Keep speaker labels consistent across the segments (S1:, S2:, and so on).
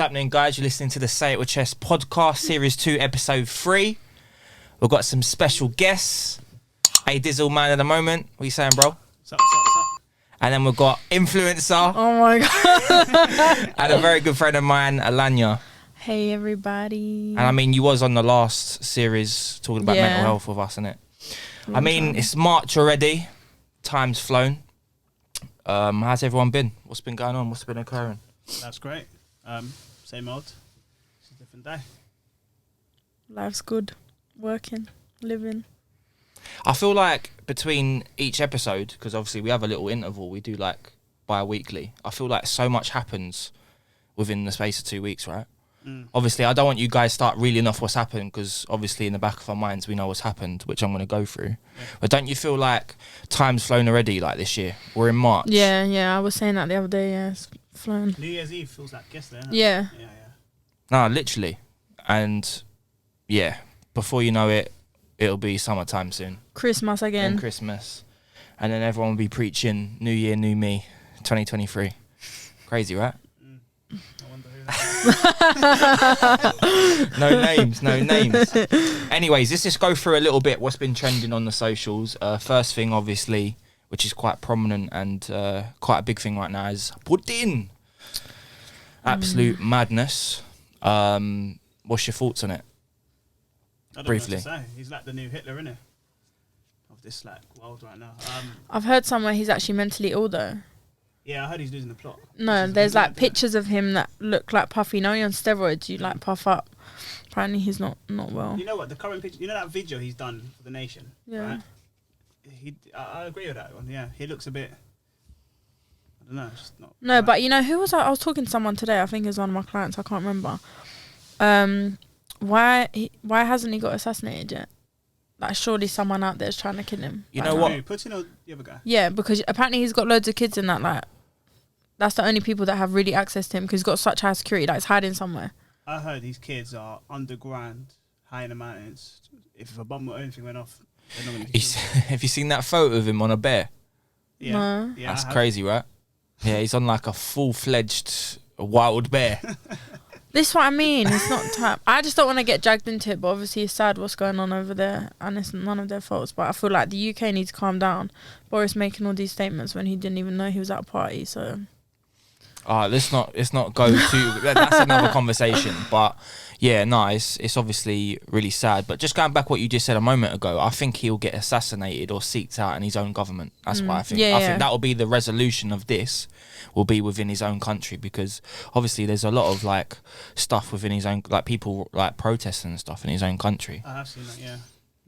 S1: happening, guys? You're listening to the Say It With Chest podcast, Series 2, Episode 3. We've got some special guests. Hey, Dizzle man of the moment. What are you saying, bro?
S2: What's up?
S1: And then we've got influencer.
S3: Oh my God.
S1: And a very good friend of mine, Alanya.
S3: Hey, everybody.
S1: And I mean, you was on the last series talking about mental health with us, innit? I mean, it's March already. Time's flown. How's everyone been? What's been going on? What's been occurring?
S2: That's great. Same old. It's a different day.
S3: Life's good. Working, living.
S1: I feel like between each episode, because obviously we have a little interval, we do like bi-weekly. I feel like so much happens within the space of 2 weeks, right? Obviously, I don't want you guys to start reeling off what's happened, because obviously in the back of our minds we know what's happened, which I'm going to go through. Yeah. But don't you feel like time's flown already, like this year? We're in March.
S3: Yeah, I was saying that the other day, yeah, it's flown.
S2: New Year's Eve feels like yesterday, huh?
S3: Yeah.
S1: No, literally. And yeah, before you know it, it'll be summertime soon.
S3: Christmas again.
S1: And Christmas. And then everyone will be preaching New Year, New Me, 2023. Crazy, right?
S2: I wonder who that is.
S1: No names. Anyways, let's just go through a little bit what's been trending on the socials. First thing, obviously, which is quite prominent and quite a big thing right now, is pudding. Absolute madness. What's your thoughts on it?
S2: I don't
S1: Briefly.
S2: know what to say. He's like the new Hitler, innit? Of this like world right now.
S3: I've heard somewhere he's actually mentally ill though.
S2: Yeah, I heard he's losing the plot.
S3: No, there's like pictures of him that look like puffy. You know, you're on steroids, you like puff up. Apparently he's not well.
S2: You know what? The current picture, you know that video he's done for the nation?
S3: Yeah.
S2: Right? I agree with that one, yeah. He looks a bit, I don't know, just not.
S3: No,
S2: right.
S3: but you know, who was I was talking to someone today, I think it was one of my clients, I can't remember. Why hasn't he got assassinated yet? Like, surely someone out there is trying to kill him.
S1: You
S3: like,
S1: know what?
S2: Putin or the other guy?
S3: Yeah, because apparently he's got loads of kids in that, like, that's the only people that have really access to him because he's got such high security, like, it's hiding somewhere.
S2: I heard these kids are underground, high in the mountains. If a bomb or anything went off, they're not going to get killed.
S1: Have you seen that photo of him on a bear?
S2: Yeah.
S3: No.
S2: Yeah,
S1: That's crazy, right? Yeah, he's on like a full-fledged wild bear.
S3: This is what I mean. It's not time. I just don't want to get dragged into it, but obviously it's sad what's going on over there, and it's none of their faults. But I feel like the UK needs to calm down. Boris making all these statements when he didn't even know he was at a party. So,
S1: Let's not go to. That's another conversation. But yeah, no, it's obviously really sad. But just going back what you just said a moment ago, I think he'll get assassinated or seeked out in his own government. That's what I think. I think that will be the resolution of this. Will be within his own country, because obviously there's a lot of like stuff within his own, like people like protesting and stuff in his own country.
S2: I have seen that,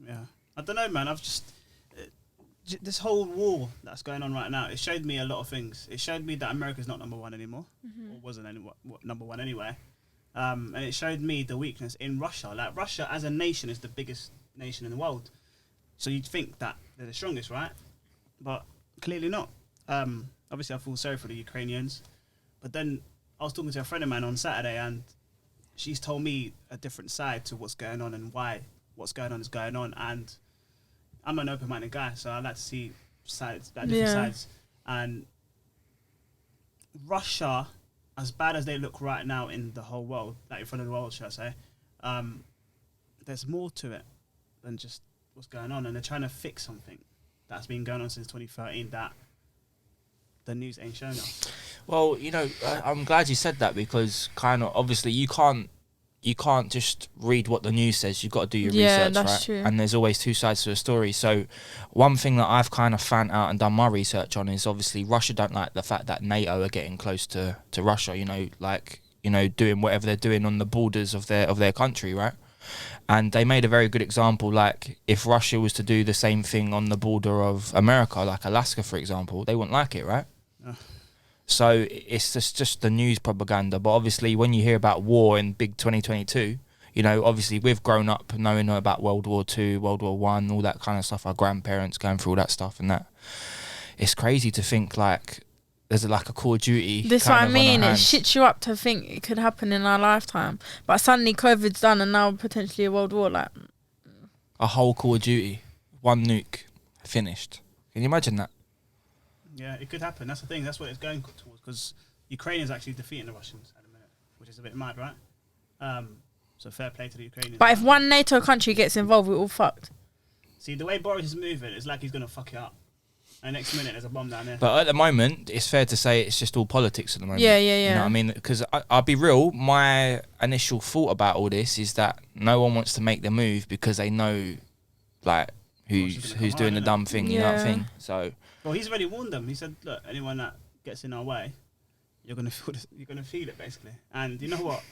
S2: yeah. I don't know, man. I've just this whole war that's going on right now. It showed me a lot of things. It showed me that America's not number one anymore, or wasn't number one anyway. And it showed me the weakness in Russia. Like, Russia as a nation is the biggest nation in the world, so you'd think that they're the strongest, right? But clearly not. Obviously, I feel sorry for the Ukrainians, but then I was talking to a friend of mine on Saturday, and she's told me a different side to what's going on and why what's going on is going on. And I'm an open-minded guy, so I like to see sides, like different sides. And Russia, as bad as they look right now in the whole world, like in front of the world, should I say, there's more to it than just what's going on, and they're trying to fix something that's been going on since 2013 that the news ain't showing us.
S1: Well, you know, I'm glad you said that, because kind of obviously you can't just read what the news says. You've got to do your research,
S3: that's
S1: right?
S3: true.
S1: And there's always two sides to a story. So one thing that I've kind of found out and done my research on is obviously Russia don't like the fact that NATO are getting close to Russia, you know, like, you know, doing whatever they're doing on the borders of their country, right? And they made a very good example, like if Russia was to do the same thing on the border of America, like Alaska, for example, they wouldn't like it, right? So it's just the news propaganda. But obviously when you hear about war in big 2022, you know, obviously we've grown up knowing about World War II, World War I, all that kind of stuff, our grandparents going through all that stuff and that. It's crazy to think like there's like a Call of Duty.
S3: this is what I mean. It shits you up to think it could happen in our lifetime. But suddenly COVID's done and now potentially a world war. Like,
S1: a whole Call of Duty, one nuke, finished. Can you imagine that?
S2: Yeah, it could happen. That's the thing. That's what it's going towards, because Ukraine is actually defeating the Russians at the minute. which is a bit mad, right? So fair play to the Ukrainians.
S3: But if one NATO country gets involved, we're all fucked.
S2: See, the way Boris is moving, it's like he's going to fuck it up. And next minute, there's a bomb down there.
S1: But at the moment, it's fair to say it's just all politics at the moment.
S3: Yeah.
S1: You know what I mean? Because I'll be real, my initial thought about all this is that no one wants to make the move because they know, like, who's doing the dumb thing, you know what I mean? So...
S2: Well, he's already warned them. He said, look, anyone that gets in our way, you're going to feel it, basically. And you know what?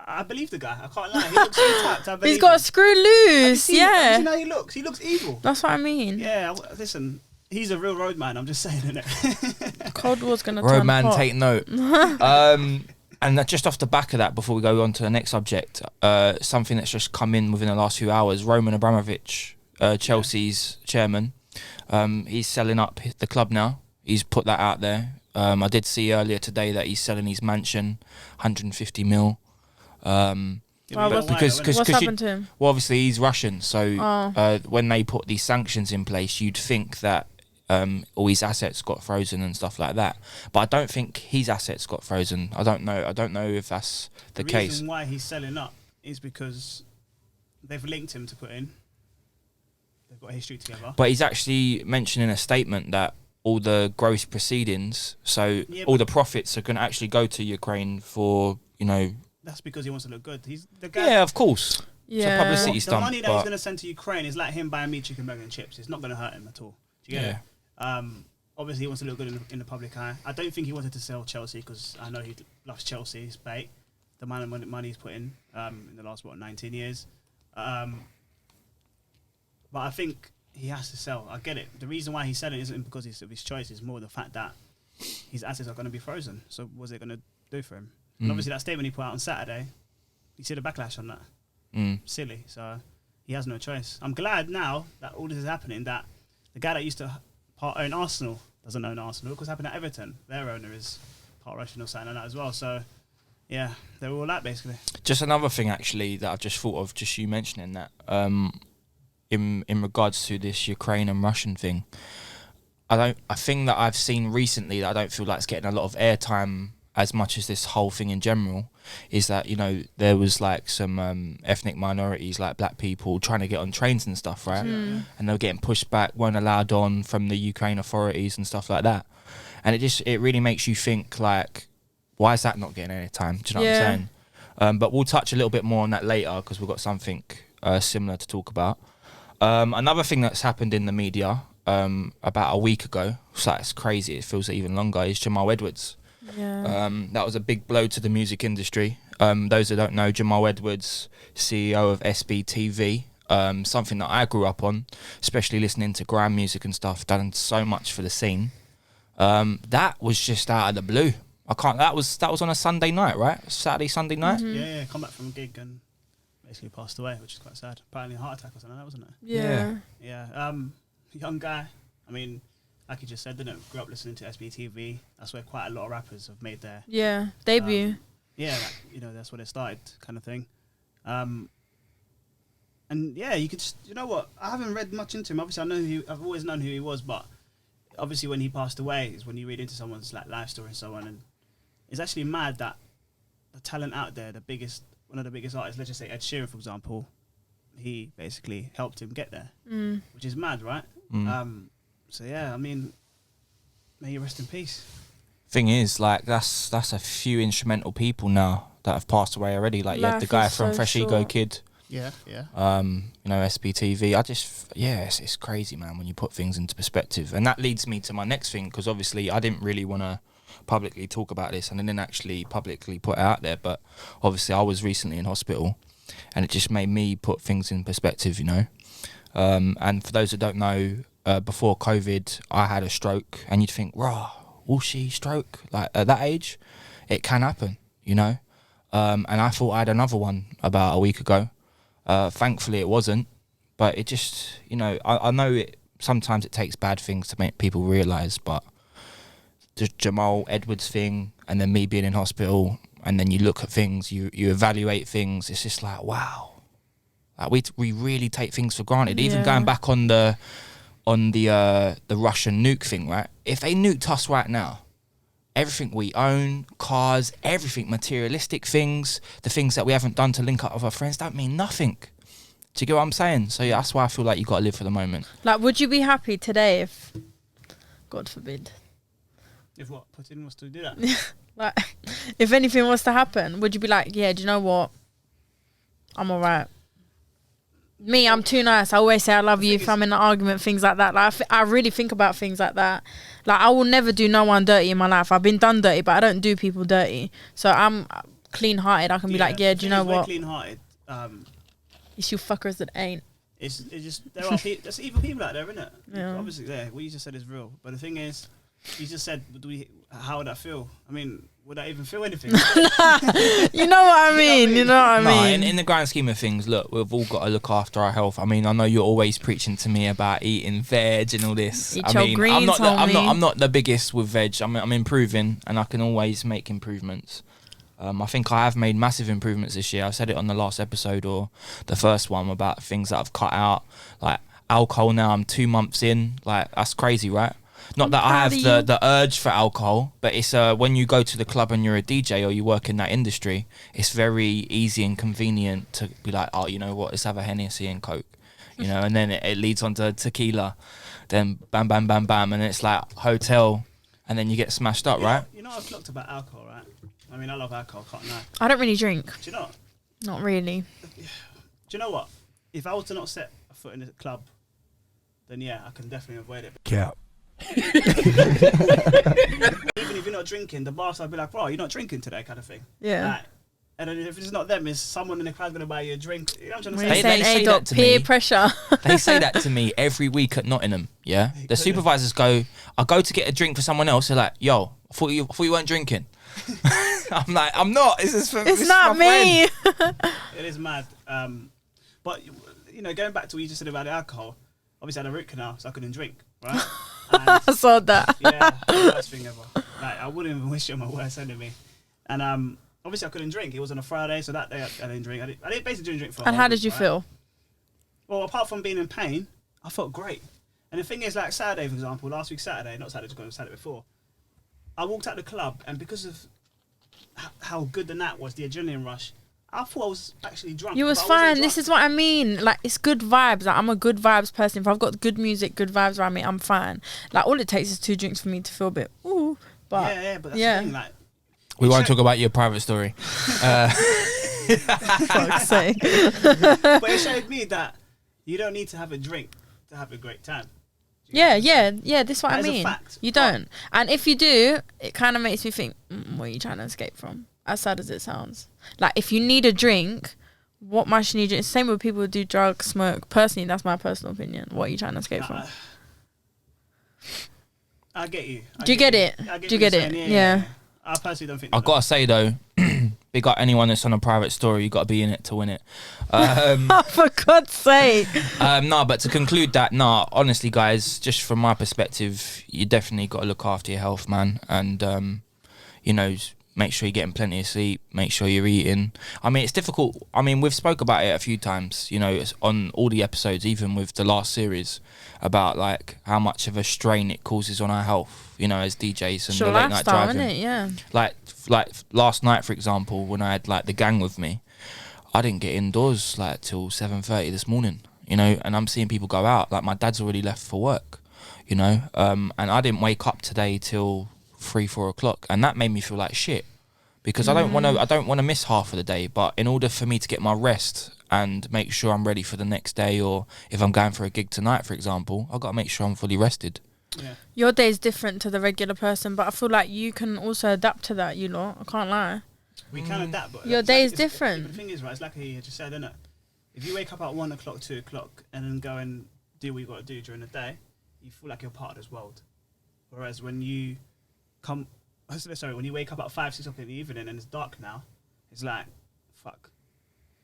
S2: I believe the guy. I can't lie. He looks so tapped. I believe
S3: He's got
S2: him.
S3: a screw loose.
S2: Have you
S3: Yeah.
S2: seen how he looks? He looks evil.
S3: That's what I mean.
S2: Yeah, listen, he's a real road man. I'm just saying, innit?
S3: Cold War's gonna
S1: Road
S3: turn
S1: man,
S3: hot.
S1: take note. And just off the back of that, before we go on to the next subject, something that's just come in within the last few hours, Roman Abramovich, Chelsea's chairman, he's selling up the club now. He's put that out there. I did see earlier today that he's selling his mansion, 150 mil. What's
S3: happened to him?
S1: Well, obviously he's Russian, so when they put these sanctions in place, you'd think that all his assets got frozen and stuff like that. But I don't think his assets got frozen. I don't know if that's the case.
S2: The reason why he's selling up is because they've linked him to Putin. They've got a history together.
S1: But he's actually mentioning a statement that all the gross proceedings, all the profits are going to actually go to Ukraine for, you know...
S2: That's because he wants to look good. He's the guy.
S1: Yeah, of course.
S3: Yeah.
S1: It's a publicity
S2: The
S1: stunt.
S2: money that he's going to send to Ukraine is like him buying me chicken burger and chips. It's not going to hurt him at all. Do you get it? Obviously, he wants to look good in the public eye. I don't think he wanted to sell Chelsea because I know he loves Chelsea. He's bait. The amount of money he's put in the last, 19 years. But I think he has to sell. I get it. The reason why he's selling isn't because of his choice. It's more the fact that his assets are going to be frozen. So what's it going to do for him? And obviously that statement he put out on Saturday, you see the backlash on that. Silly. So he has no choice. I'm glad now that all this is happening that the guy that used to own Arsenal doesn't own Arsenal. Look what's happened at Everton. Their owner is part Russian or something like that as well. So yeah, they're all that basically.
S1: Just another thing actually that I've just thought of, just you mentioning that, in regards to this Ukraine and Russian thing, a thing that I've seen recently that I don't feel like it's getting a lot of airtime as much as this whole thing in general, is that, you know, there was like some ethnic minorities like black people trying to get on trains and stuff, right? And they were getting pushed back, weren't allowed on from the Ukraine authorities and stuff like that. And it really makes you think, like, why is that not getting any time? Do you know what I'm saying? But we'll touch a little bit more on that later because we've got something similar to talk about. Another thing that's happened in the media about a week ago, so it's crazy, it feels even longer, is Jamal Edwards.
S3: Yeah.
S1: That was a big blow to the music industry. Those that don't know, Jamal Edwards, CEO of SBTV, something that I grew up on, especially listening to grime music and stuff, done so much for the scene. That was just out of the blue. That was on a Sunday night, right? Saturday, Sunday night?
S2: Yeah, come back from a gig and basically passed away, which is quite sad. Apparently a heart attack or something like that, wasn't it?
S3: Yeah.
S2: Young guy. I mean, like you just said, didn't grew up listening to SBTV. That's where quite a lot of rappers have made their
S3: debut.
S2: That's where they started, kind of thing. And yeah, you could just, you know what? I haven't read much into him. Obviously, I've always known who he was, but obviously when he passed away is when you read into someone's like life story and so on. And it's actually mad that the talent out there, one of the biggest artists, let's just say Ed Sheeran, for example, he basically helped him get there, which is mad, right? So yeah, I mean, may you rest in peace.
S1: Thing is, like, that's a few instrumental people now that have passed away already. Like, you had the guy from Fresh Ego Kid.
S2: Yeah.
S1: SBTV. It's crazy, man, when you put things into perspective. And that leads me to my next thing, because obviously I didn't really want to publicly talk about this and I didn't actually publicly put it out there, but obviously I was recently in hospital and it just made me put things in perspective, you know. And for those that don't know, before COVID, I had a stroke, and you'd think, rah, Walshy, stroke, like at that age, it can happen, you know. And I thought I had another one about a week ago. Thankfully it wasn't, but it just, you know, I know it. Sometimes it takes bad things to make people realise, but the Jamal Edwards thing, and then me being in hospital, and then you look at things, you evaluate things, it's just like, wow. Like we really take things for granted.
S3: Yeah.
S1: Even going back on the Russian nuke thing, right? If they nuked us right now, everything we own, cars, everything, materialistic things, the things that we haven't done to link up with our friends, don't mean nothing. Do you get what I'm saying? So yeah, that's why I feel like you got to live for the moment.
S3: Like, would you be happy today if, God forbid,
S2: If what Putin was to do that,
S3: like, if anything was to happen, would you be like, yeah, do you know what? I'm alright. Me, I'm too nice. I always say I love you if I'm in an argument, things like that. Like, I really think about things like that. Like, I will never do no one dirty in my life. I've been done dirty, but I don't do people dirty. So I'm clean-hearted. I can be like, yeah, do you know what?
S2: Clean-hearted.
S3: It's you fuckers that ain't.
S2: It's just there are there's evil people out there, isn't it?
S3: Yeah.
S2: Obviously, what you just said is real. But the thing is, you just said, how would that feel? I mean, would that even feel anything?
S3: You know what I mean? You know what I mean?
S1: In the grand scheme of things, look, we've all got to look after our health. I mean, I know you're always preaching to me about eating veg and all this.
S3: Eat your greens,
S1: I'm not the biggest with veg. I'm improving, and I can always make improvements. I think I have made massive improvements this year. I said it on the last episode or the first one about things that I've cut out, like alcohol. Now I'm 2 months in. Like, that's crazy, right? Not that I have the urge for alcohol, but it's when you go to the club and you're a DJ or you work in that industry, it's very easy and convenient to be like, oh, you know what, let's have a Hennessy and Coke, you know, and then it leads on to tequila, then bam, bam, bam, bam, and it's like hotel, and then you get smashed up, right?
S2: You know, I've looked about alcohol, right? I mean, I love alcohol, can't lie.
S3: I don't really drink.
S2: Do you know?
S3: Not really.
S2: Do you know what? If I was to not set a foot in the club, then yeah, I can definitely avoid it.
S1: Yeah.
S2: Even if you're not drinking, the boss I'd be like, bro, you're not drinking today, kind of thing.
S3: Yeah.
S2: Like, and then if it's not them, it's someone in the crowd gonna buy you a drink. You know what I'm trying to
S3: When
S2: say?
S3: you're saying
S1: say
S3: A
S1: that
S3: dot
S1: to
S3: peer
S1: me.
S3: pressure.
S1: They say that to me every week at Nottingham, yeah? The supervisors go, I go to get a drink for someone else, they're like, yo, I thought you weren't drinking. I'm like, I'm not.
S3: It's not me.
S2: It is mad. But, you know, going back to what you just said about the alcohol, obviously I had a root canal, so I couldn't drink, right? And
S3: I saw that.
S2: yeah, the worst thing ever. Like, I wouldn't even wish it on my worst enemy. And obviously I couldn't drink. It was on a Friday, so that day I didn't drink. I basically didn't drink for a
S3: And
S2: whole
S3: how did
S2: week,
S3: you
S2: right?
S3: feel?
S2: Well, apart from being in pain, I felt great. And the thing is, like Saturday, for example, last week Saturday, not Saturday, just Saturday before, I walked out the club, and because of how good the night was, the adrenaline rush, I thought I was actually drunk.
S3: You was
S2: but I wasn't
S3: fine.
S2: drunk.
S3: This is what I mean. Like, it's good vibes. Like, I'm a good vibes person. If I've got good music, good vibes around me, I'm fine. Like, all it takes is 2 drinks for me to feel a bit ooh. But
S2: Yeah, but that's
S3: yeah.
S2: the thing, like,
S1: We won't talk about your private story.
S3: fuck's sake.
S2: but it showed me that you don't need to have a drink to have a great time.
S3: Yeah. This is what
S2: That
S3: I
S2: is a
S3: mean.
S2: fact.
S3: You don't. And if you do, it kind of makes me think, what are you trying to escape from? As sad as it sounds. Like, if you need a drink, what much you need? It's the same with people who do drugs, smoke. Personally, that's my personal opinion. What are you trying to escape from?
S2: I get you.
S3: Do you get it?
S2: I
S3: Do you get
S2: what
S3: it?
S2: you're saying.
S3: Yeah.
S2: I personally don't think.
S1: I've got to say, though, big up anyone that's on a private story, you got to be in it to win it.
S3: For God's sake.
S1: No, but to conclude that, honestly, guys, just from my perspective, you definitely got to look after your health, man. And, you know, make sure you're getting plenty of sleep, make sure you're eating. I mean, it's difficult. I mean, we've spoke about it a few times, you know, it's on all the episodes, even with the last series, about like how much of a strain it causes on our health, you know, as DJs and
S3: Sure,
S1: the late night
S3: lifestyle,
S1: driving.
S3: innit? Yeah.
S1: Like last night, for example, when I had like the gang with me, I didn't get indoors like till 7:30 this morning, you know, and I'm seeing people go out. Like, my dad's already left for work, you know, and I didn't wake up today till 3-4 o'clock, and that made me feel like shit, because I don't want to miss half of the day. But in order for me to get my rest and make sure I'm ready for the next day, or if I'm going for a gig tonight, for example, I've got to make sure I'm fully rested.
S2: Yeah.
S3: Your day is different to the regular person, but I feel like you can also adapt to that, you know. I can't lie.
S2: We can adapt, but
S3: Your day is different.
S2: But the thing is, right, it's like you just said, innit? If you wake up at 1 o'clock, 2 o'clock, and then go and do what you got to do during the day, you feel like you're part of this world. Whereas when you when you wake up at 5, 6 o'clock in the evening and it's dark now, it's like, fuck.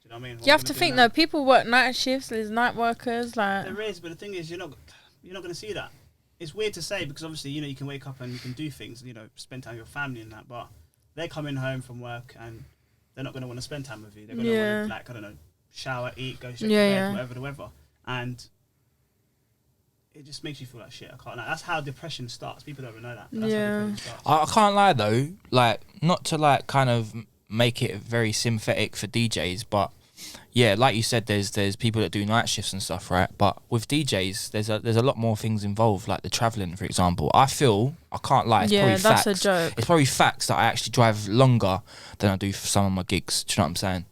S2: Do you know what I mean?
S3: You have to think though, people work night shifts, there's night workers, like.
S2: There is, but the thing is, you're not going to see that. It's weird to say, because obviously, you know, you can wake up and you can do things, you know, spend time with your family and that, but they're coming home from work and they're not going to want to spend time with you. They're going to want to, like, I don't know, shower, eat, go straight to bed, whatever the weather. And it just makes you feel like shit. I can't lie. That's how depression starts. People don't know that.
S3: Yeah.
S1: I can't lie though, like not to like kind of make it very sympathetic for DJs, but yeah, like you said, there's people that do night shifts and stuff, right? But with DJs, there's a lot more things involved, like the travelling, for example. I can't lie, it's probably
S3: that's
S1: facts.
S3: a joke.
S1: It's probably facts that I actually drive longer than I do for some of my gigs. Do you know what I'm saying?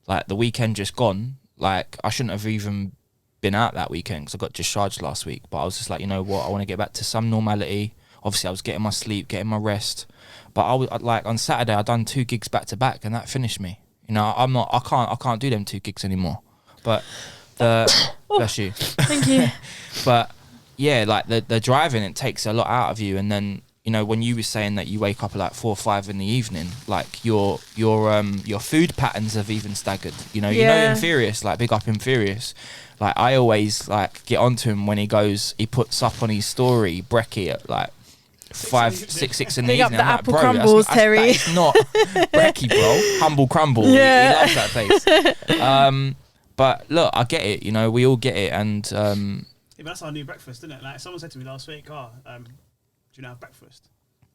S1: Like the weekend just gone, like I shouldn't have even been out that weekend because I got discharged last week. But I was just like, you know what, I want to get back to some normality. Obviously, I was getting my sleep, getting my rest. But I was like on Saturday, I done 2 gigs back to back, and that finished me. You know, I can't do them 2 gigs anymore. But bless you.
S3: Thank you.
S1: But yeah, like the driving, it takes a lot out of you. And then, you know, when you were saying that you wake up at like 4 or 5 in the evening, like your food patterns have even staggered. You know, Inferious, like big up Inferious. Like I always like get onto him when he puts up on his story brekkie at like 5, 6 in the
S3: Big up
S1: evening.
S3: the
S1: I'm
S3: apple
S1: like, bro,
S3: crumbles, Terry.
S1: That's not brekkie, bro. Humble crumble.
S3: Yeah.
S1: He loves that place. But look, I get it. You know, we all get it, and
S2: Yeah, but that's our new breakfast, isn't it? Like someone said to me last week, do you know have breakfast?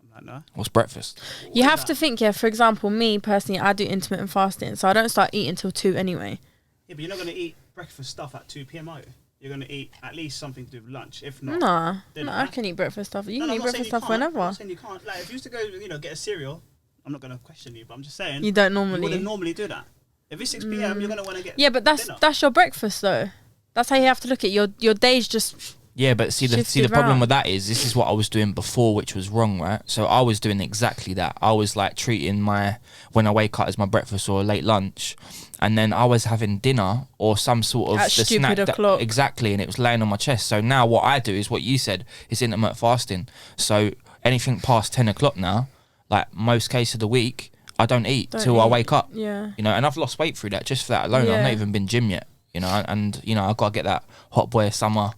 S2: I'm like, no.
S1: what's breakfast?
S3: You have to think, for example, me personally, I do intermittent fasting, so I don't start eating till 2 anyway.
S2: Yeah, but you're not going to eat breakfast stuff at 2 p.m. are you? You're going to eat at least something to do with lunch. If not,
S3: No, I can eat breakfast stuff. You can eat breakfast stuff
S2: I'm
S3: whenever.
S2: not saying you can't. Like, if you used to go, get a cereal, I'm not going to question you, but I'm just saying.
S3: You don't
S2: You
S3: normally.
S2: wouldn't normally do that. If it's 6 p.m., you're going to want to get
S3: Yeah, but
S2: dinner.
S3: that's your breakfast though. That's how you have to look at your day's just.
S1: Yeah, but see the problem with that is this is what I was doing before, which was wrong, right? So I was doing exactly that. I was like treating when I wake up as my breakfast or a late lunch, and then I was having dinner or some sort of
S3: At
S1: the
S3: stupid
S1: snack
S3: o'clock.
S1: exactly, and it was laying on my chest. So now what I do is what you said is intermittent fasting. So anything past 10 o'clock now, like most cases of the week, I don't eat till I wake up.
S3: Yeah.
S1: You know, and I've lost weight through that just for that alone. I've not even been gym yet. You know, and you know I've got to get that hot boy summer.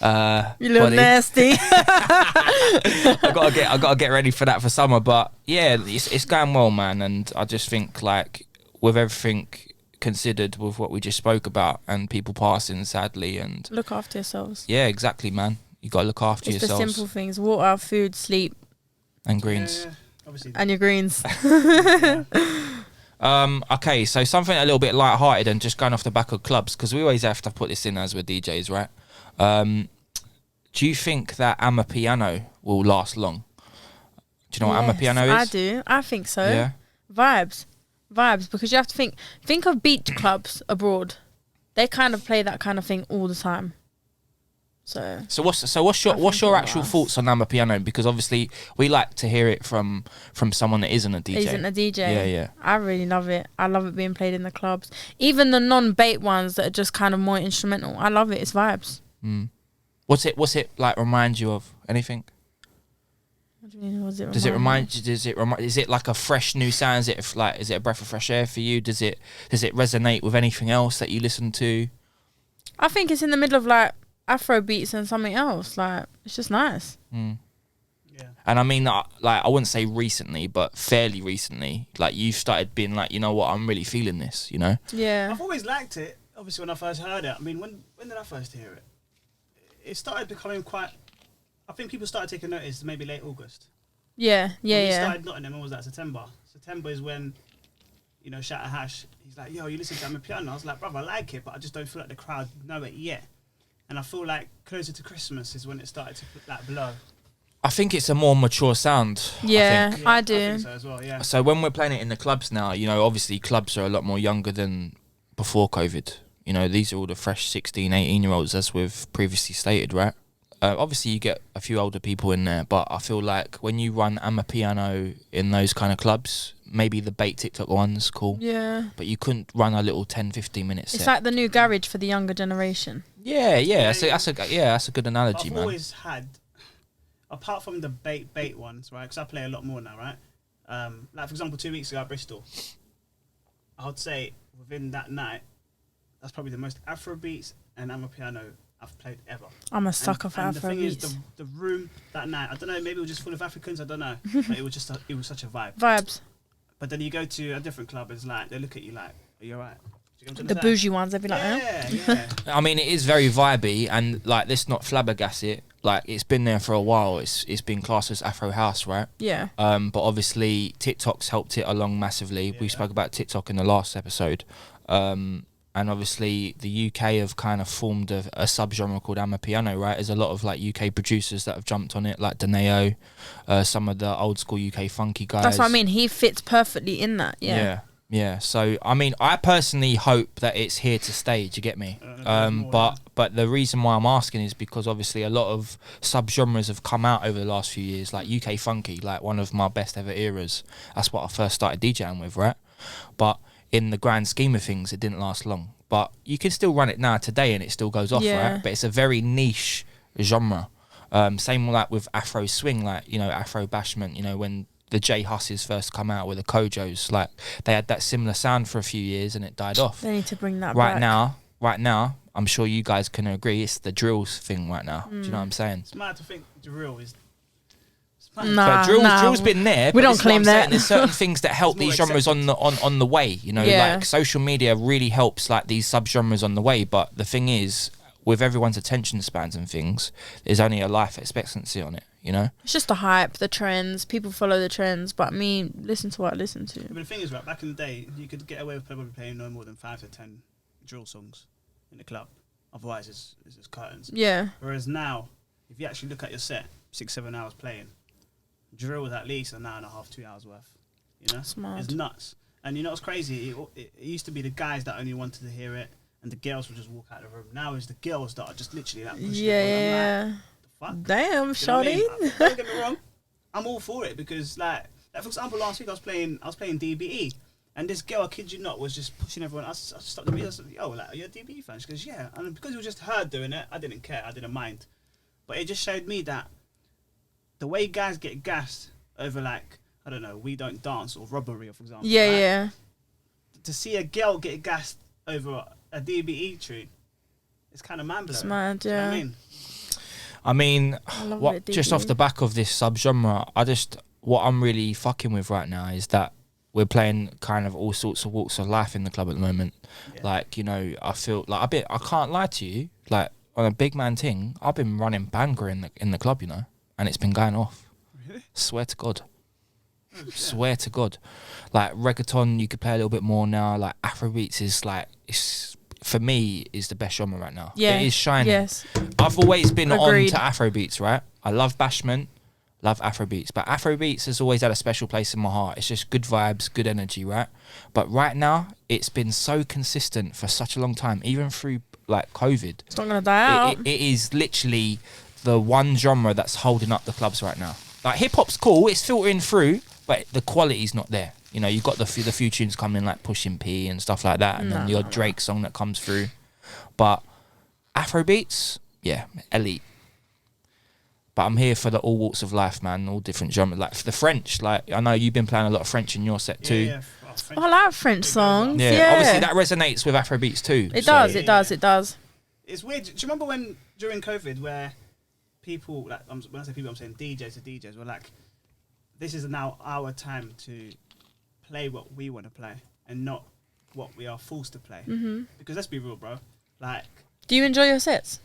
S3: You little
S1: body.
S3: nasty.
S1: I gotta get ready for that for summer. But yeah, it's going well, man. And I just think like with everything considered, with what we just spoke about, and people passing sadly, and
S3: Look after yourselves.
S1: yeah, exactly, man. You gotta look after
S3: It's
S1: yourselves.
S3: the simple things: water, food, sleep,
S1: and greens.
S2: Yeah, obviously.
S3: and your greens.
S1: Okay, so something a little bit light-hearted and just going off the back of clubs, because we always have to put this in as we're DJs, right? Do you think that Amapiano will last long? Do you know what Amapiano is?
S3: I do. I think so.
S1: Yeah.
S3: Vibes, because you have to think of beach clubs abroad. They kind of play that kind of thing all the time. So
S1: what's your actual thoughts on Amapiano? Because obviously we like to hear it from someone that isn't a DJ.
S3: Isn't a DJ.
S1: Yeah.
S3: I really love it. I love it being played in the clubs. Even the non-bait ones that are just kind of more instrumental. I love it. It's vibes.
S1: Mm. What's it like? Remind you of anything?
S3: What do you mean?
S1: Does it remind you? Is it like a fresh new sound? Is it a breath of fresh air for you? Does it resonate with anything else that you listen to?
S3: I think it's in the middle of like Afro beats and something else. Like it's just nice.
S1: Mm.
S2: Yeah.
S1: And I mean, like I wouldn't say recently, but fairly recently, like you've started being like, you know what, I'm really feeling this. You know?
S3: Yeah.
S2: I've always liked it. Obviously, when I first heard it, I mean, when did I first hear it? It started becoming quite. I think people started taking notice maybe late August.
S3: Yeah.
S2: When we started Nottingham, when was that? September. September is when, Shatter Hash, he's like, yo, you listen to Amapiano? I was like, brother, I like it, but I just don't feel like the crowd know it yet. And I feel like closer to Christmas is when it started to like blow.
S1: I think it's a more mature sound.
S3: Yeah, I
S2: do. I
S3: do.
S2: think so as well, yeah.
S1: So when we're playing it in the clubs now, obviously clubs are a lot more younger than before COVID. These are all the fresh 16, 18-year-olds, as we've previously stated, right? Obviously, you get a few older people in there, but I feel like when you run Amapiano in those kind of clubs, maybe the bait TikTok one's cool.
S3: Yeah.
S1: But you couldn't run a little 10, 15 minute set.
S3: It's like the new garage for the younger generation.
S1: Yeah. That's a good analogy,
S2: I've
S1: man.
S2: always had, apart from the bait ones, right? Because I play a lot more now, right? Like for example, 2 weeks ago at Bristol, I would say within that night, that's probably the most Afro beats and Amapiano I've played ever.
S3: I'm a sucker for
S2: and
S3: Afro
S2: the thing
S3: beats.
S2: is, the room that night, I don't know, maybe it was just full of Africans, I don't know, but it was such a vibe.
S3: Vibes.
S2: But then you go to a different club, it's like they look at you like, "Are you alright?
S3: The bougie ones, they'd be like,
S2: yeah.
S1: I mean, it is very vibey, and like, let's not flabbergast it. Like, it's been there for a while. It's been classed as Afro House, right?
S3: Yeah.
S1: But obviously, TikTok's helped it along massively. We spoke about TikTok in the last episode. And obviously, the UK have kind of formed a subgenre called Amapiano, right? There's a lot of like UK producers that have jumped on it, like Deneo, some of the old school UK funky guys.
S3: That's what I mean. He fits perfectly in that.
S1: Yeah. So I mean, I personally hope that it's here to stay. Do you get me? But the reason why I'm asking is because obviously a lot of subgenres have come out over the last few years, like UK funky, like one of my best ever eras. That's what I first started DJing with, right? But in the grand scheme of things, it didn't last long. But you can still run it now today and it still goes off, right? But it's a very niche genre. Same like with Afro swing, like, you know, Afro bashment, you know, when the J Husses first come out with the Kojos, like they had that similar sound for a few years and it died off.
S3: They need to bring that
S1: right
S3: back.
S1: Right now, I'm sure you guys can agree, it's the drills thing right now. Do you know what I'm saying?
S2: It's mad to think drill is...
S3: Nah,
S1: drill's been there.
S3: We don't claim that.
S1: There's certain things that help these genres on the way. You know, like social media really helps like these subgenres on the way. But the thing is, with everyone's attention spans and things, there's only a life expectancy on it. You know,
S3: it's just the hype, the trends. People follow the trends, but me, listen to what I listen to.
S2: But the thing is, right, back in the day, you could get away with probably playing no more than 5 to 10 drill songs in the club. Otherwise, it's curtains.
S3: Yeah.
S2: Whereas now, if you actually look at your set, 6-7 hours playing, drill was at least an hour and a half, 2 hours worth. You know,
S3: Smart.
S2: It's nuts. And you know what's crazy? It used to be the guys that only wanted to hear it, and the girls would just walk out of the room. Now it's the girls that are just literally like pushing
S3: Yeah.
S2: Fuck?
S3: Damn, shawty.
S2: Don't get me wrong, I'm all for it because, like for example, last week I was playing DBE, and this girl, I kid you not, was just pushing everyone. I stopped the video. I said, "Yo, like, are you a DBE fan?" She goes, "Yeah," and because it was just her doing it, I didn't care. I didn't mind, but it just showed me that the way guys get gassed over, like, I don't know, We Don't Dance or Robbery, for example.
S3: Yeah,
S2: right?
S3: yeah.
S2: To see a girl get gassed over a DBE tune, it's kind of mind blowing.
S3: It's mad, yeah.
S2: You know what
S1: I mean,
S3: what
S1: just off the back of this subgenre, what I'm really fucking with right now is that we're playing kind of all sorts of walks of life in the club at the moment. Yeah. Like, you know, I feel like I can't lie to you, like on a big man thing, I've been running banger in the club, you know, and it's been going off.
S2: Really?
S1: Swear to God.
S2: Oh,
S1: Swear to God. Like reggaeton, you could play a little bit more now. Like Afrobeats is like, for me, is the best genre right now.
S3: Yeah.
S1: It is shining.
S3: Yes.
S1: I've always been
S3: Agreed.
S1: on to Afrobeats, right? I love bashment, love Afrobeats, but Afrobeats has always had a special place in my heart. It's just good vibes, good energy, right? But right now, it's been so consistent for such a long time, even through like COVID.
S3: It's not gonna die out.
S1: It is literally the one genre that's holding up the clubs right now. Like hip hop's cool, it's filtering through, but the quality's not there. You know, you've got the few tunes coming in like Pushing P and stuff like that, and then your Drake song that comes through. But Afrobeats, yeah, elite. But I'm here for the all walks of life, man, all different genres. Like for the French, like I know you've been playing a lot of French in your set too.
S2: Yeah.
S3: I like French songs.
S1: Yeah, obviously that resonates with Afrobeats too.
S3: It does.
S2: It's weird. Do you remember when during COVID where people, like when I say people, I'm saying DJs were like, this is now our time to play what we want to play and not what we are forced to play. Mm-hmm. Because let's be real, bro. Like,
S3: do you enjoy your sets?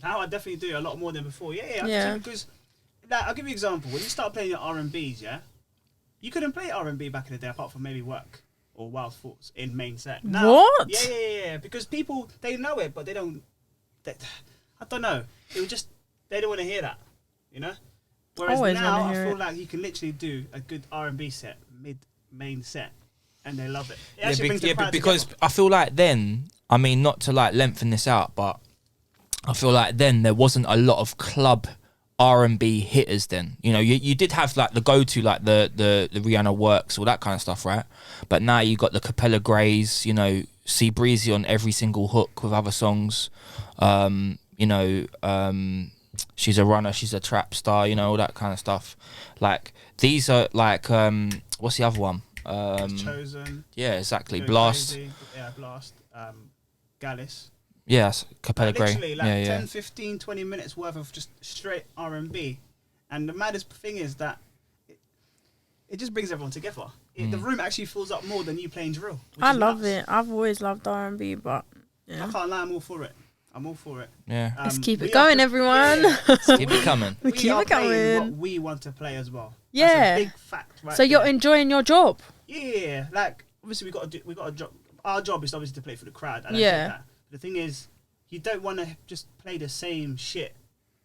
S2: Now I definitely do a lot more than before. Yeah. Because, like, I'll give you an example. When you start playing your R&Bs, yeah, you couldn't play R&B back in the day apart from maybe Work or Wild Thoughts in main set. Now,
S3: what?
S2: Yeah. Because people, they know it, but they don't. I don't know. It was just they don't want to hear that, you know. Whereas now I feel like you can literally do a good R&B set main set, and they love it. It actually brings the crowd
S1: because
S2: together.
S1: I feel like then, I mean, not to like lengthen this out, but I feel like then there wasn't a lot of club R&B hitters then. You know, you did have like the go-to, like the Rihanna Works, all that kind of stuff, right? But now you got the Capella Greys, you know, C Breezy on every single hook with other songs. You know, she's a runner, she's a trap star, you know, all that kind of stuff. Like these are like what's the other one?
S2: Chosen.
S1: Yeah, exactly. Blast.
S2: Crazy. Yeah, Blast. Gallus.
S1: Yes, Capella Grey.
S2: Literally, like 10, 15, 20 minutes worth of just straight R&B. And the maddest thing is that it just brings everyone together. the room actually fills up more than you playing drill.
S3: I love it. I've always loved R&B, but
S2: I can't lie, I'm all for it.
S1: Yeah.
S3: Let's keep it going, everyone.
S1: Keep it coming.
S2: We
S3: keep
S2: are
S3: it going.
S2: playing what we want to play as well.
S3: Yeah.
S2: That's a big fact, right?
S3: So you're
S2: there.
S3: enjoying your job.
S2: Yeah, like obviously we got a job. Our job is obviously to play for the crowd. I don't
S3: Yeah.
S2: get that. The thing is, you don't want to just play the same shit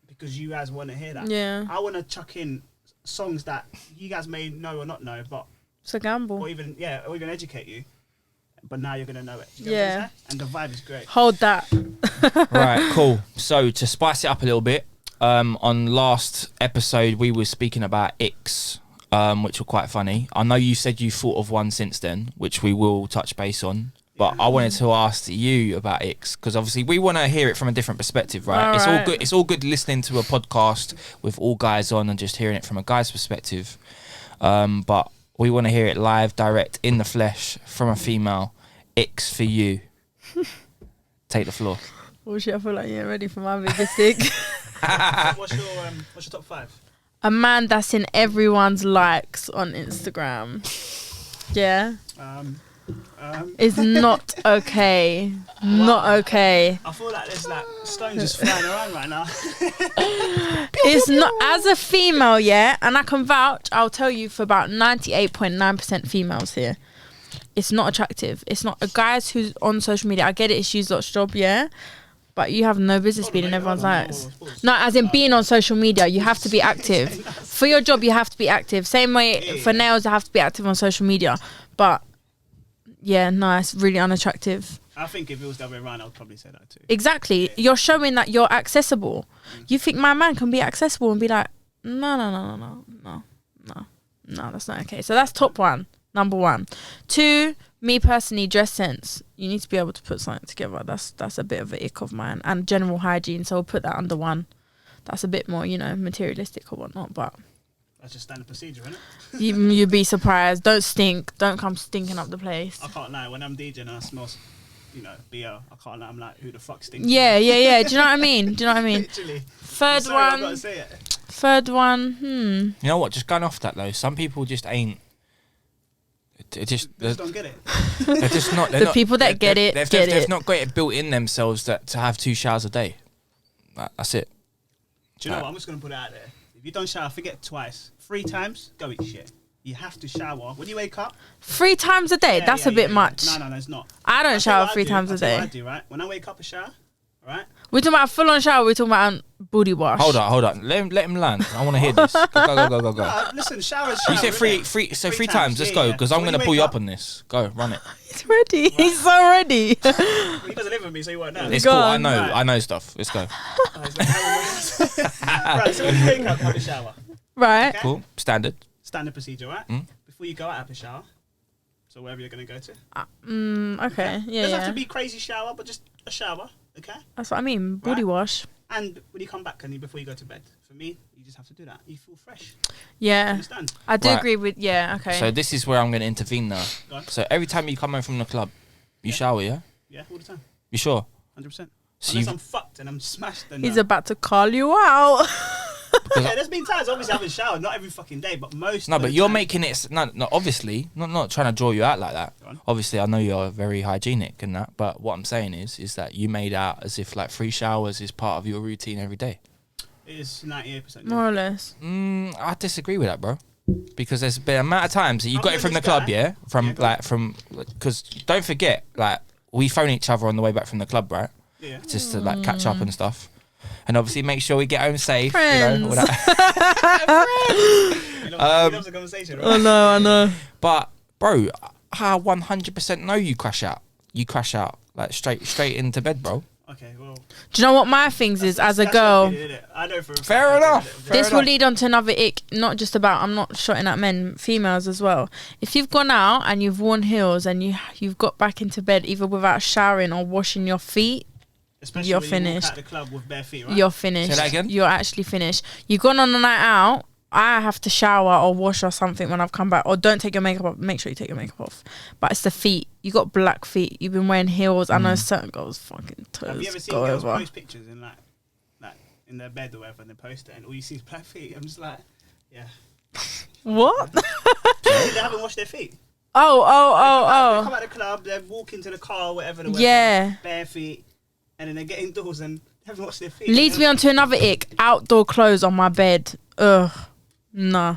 S2: because you guys want to hear that.
S3: Yeah.
S2: I want to chuck in songs that you guys may know or not know, but
S3: It's a gamble.
S2: or even educate you. But now you're gonna know it. You get
S3: Yeah.
S2: what I'm saying? And the vibe is great.
S3: Hold that.
S1: Right, cool. So to spice it up a little bit, on last episode we were speaking about ICKS, which were quite funny. I know you said you thought of one since then, which we will touch base on. But I wanted to ask you about ICKS because obviously we want to hear it from a different perspective, right? It's all good. It's all good listening to a podcast with all guys on and just hearing it from a guy's perspective. But we want to hear it live, direct, in the flesh from a female. ICKS for you. Take the floor.
S3: Oh shit! I feel like you're ready for my biggest stick.
S2: What's your top 5?
S3: A man that's in everyone's likes on Instagram. Yeah. Is not okay. Not okay.
S2: I feel like there's like stones just flying around right now.
S3: It's not, as a female, yeah, and I can vouch, I'll tell you for about 98.9% females here. It's not attractive. It's not. Guys who's on social media, I get it, it's used lot's job, yeah, but you have no business being in everyone's lives. No, as in being on social media, you have to be active. For your job, you have to be active. Same way for nails, you have to be active on social media. But yeah, no, it's really unattractive.
S2: I think if it was the other way around, I would probably say that too.
S3: Exactly.
S2: Yeah.
S3: You're showing that you're accessible. You think my man can be accessible and be like, no, that's not okay. So that's top one, number 1. 2, me personally, dress sense. You need to be able to put something together. That's a bit of an ick of mine. And general hygiene, so we'll put that under 1. That's a bit more, materialistic or whatnot, but
S2: that's just standard procedure, isn't it?
S3: you'd be surprised. Don't stink. Don't come stinking up the place.
S2: I can't lie. When I'm DJing and I smell, BO, I can't lie. I'm like, who the fuck stinks?
S3: Yeah. Do you know what I mean?
S2: Literally.
S3: Third
S2: Sorry, I've got
S3: one.
S2: to say it.
S3: Third one.
S1: You know what? Just going off that though, some people just ain't.
S2: They just don't get it.
S1: They're just not.
S3: The people that get it,
S1: They've not got it built in themselves that to have 2 showers a day. That's it.
S2: Do you know what? I'm just gonna put it out there. If you don't shower, forget twice. 3 times, go eat shit. You have to shower when you wake up.
S3: 3 times a day? That's a bit much.
S2: No, it's not.
S3: I don't shower 3 times a
S2: I'll
S3: day.
S2: tell you what I do, right? When I wake up, a shower, right?
S3: We're talking about full on shower. We're talking about booty wash.
S1: Hold on. Let him land. I want to hear this. Go.
S2: No, listen, shower.
S1: You said 3 times. Let's go because I'm
S2: When
S1: gonna
S2: you
S1: pull you
S2: wake
S1: up on this. Go, run it.
S3: He's ready. Right. He's so ready.
S2: He doesn't live with me, so he won't know.
S1: It's
S3: Go
S1: cool.
S3: on.
S1: I know stuff. Let's go.
S2: Right, so when you wake up, have a shower.
S3: Right.
S2: Okay?
S1: Cool. Standard.
S2: Standard procedure, right?
S1: Mm.
S2: Before you go out, have a shower. So wherever you're going to go to.
S3: Okay. Yeah.
S2: Doesn't have to be crazy shower, but just a shower. Okay.
S3: That's what I mean. Booty wash.
S2: And when you come back, before you go to bed, for me, you just have to do that. You feel fresh.
S3: Yeah.
S2: Understand?
S3: I do
S1: Right.
S3: agree with. Yeah. Okay.
S1: So this is where I'm going to intervene now.
S2: Go on.
S1: So every time you come home from the club, you shower, yeah?
S2: Yeah, all the time.
S1: You sure?
S2: 100%.
S1: So
S2: Unless I'm fucked and I'm smashed. Then
S3: He's about to call you out.
S2: yeah, there's been times, obviously, I haven't showered, not every fucking day, but most.
S1: No,
S2: of
S1: but
S2: the
S1: you're
S2: time.
S1: making it. No, obviously, not trying to draw you out like that.
S2: Go on.
S1: Obviously, I know you're very hygienic and that. But what I'm saying is that you made out as if like 3 showers is part of your routine every day.
S2: It is 98%.
S3: More or less.
S1: I disagree with that, bro. Because there's been a amount of times that you
S2: I've
S1: got it
S2: known
S1: from the
S2: this
S1: club,
S2: guy.
S1: yeah, because don't forget, like we phone each other on the way back from the club, right?
S2: Yeah.
S1: Just to like catch up and stuff. And obviously make sure we get home safe.
S3: Friends.
S1: You know, all that.
S2: He loves a conversation, right?
S3: Oh no, I know.
S1: But bro, I 100% know you crash out. You crash out like straight into bed, bro.
S2: Okay, well.
S3: Do you know what my things is as a
S2: that's
S3: girl?
S2: okay, innit? I know for a fact
S1: Fair
S2: I get
S1: enough.
S2: it.
S1: Fair
S3: This will
S1: enough.
S3: lead on to another ick, not just about, I'm not shotting at men, females as well. If you've gone out and you've worn heels and you've got back into bed either without showering or washing your feet,
S2: Especially
S3: you're
S2: when
S3: finished.
S2: You walk out the club with bare feet, right?
S3: you're finished.
S1: Say that again?
S3: You're actually finished. You've gone on a night out, I have to shower or wash or something when I've come back. Or don't take your makeup off. Make sure you take your makeup off. But it's the feet. You got black feet. You've been wearing heels. I know certain girls fucking toes.
S2: Have you ever seen
S3: go
S2: girls
S3: over.
S2: post pictures in like in their bed or whatever, and they post it, and all you see is black feet? I'm just like, yeah.
S3: What?
S2: They haven't washed their feet. They
S3: Oh.
S2: come out of the club, they walk into the car, whatever.
S3: Yeah.
S2: Bare feet, and then they get indoors and haven't washed their feet.
S3: Leads me on to another ick. Outdoor clothes on my bed. Ugh. Nah.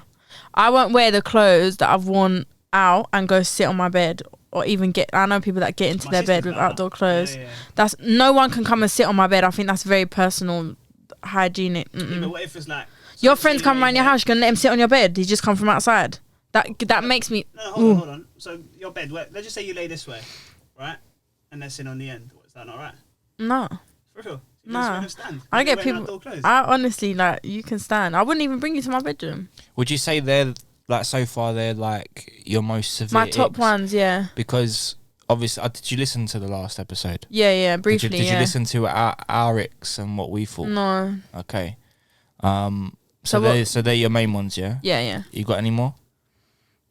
S3: I won't wear the clothes that I've worn out and go sit on my bed. Or even I know people that get into their bed with outdoor clothes.
S2: Yeah.
S3: That's no one can come and sit on my bed. I think that's very personal, hygienic.
S2: Yeah, but what if it's like
S3: your friends come around your house, you're gonna let him sit on your bed? He just come from outside. That makes me.
S2: No, hold on. So your bed, let's just say you lay this way, right, and they're sitting on the end. Is that not right?
S3: No.
S2: For real?
S3: Nah.
S2: Stand.
S3: I get people. I honestly you can stand. I wouldn't even bring you to my bedroom.
S1: Would you say they're like so far they're like your most severe?
S3: My top
S1: icks?
S3: ones, yeah.
S1: Because obviously, did you listen to the last episode?
S3: Yeah, briefly.
S1: Did you listen to our icks and what we thought?
S3: No.
S1: Okay. So they're your main ones, yeah.
S3: Yeah.
S1: You got any more?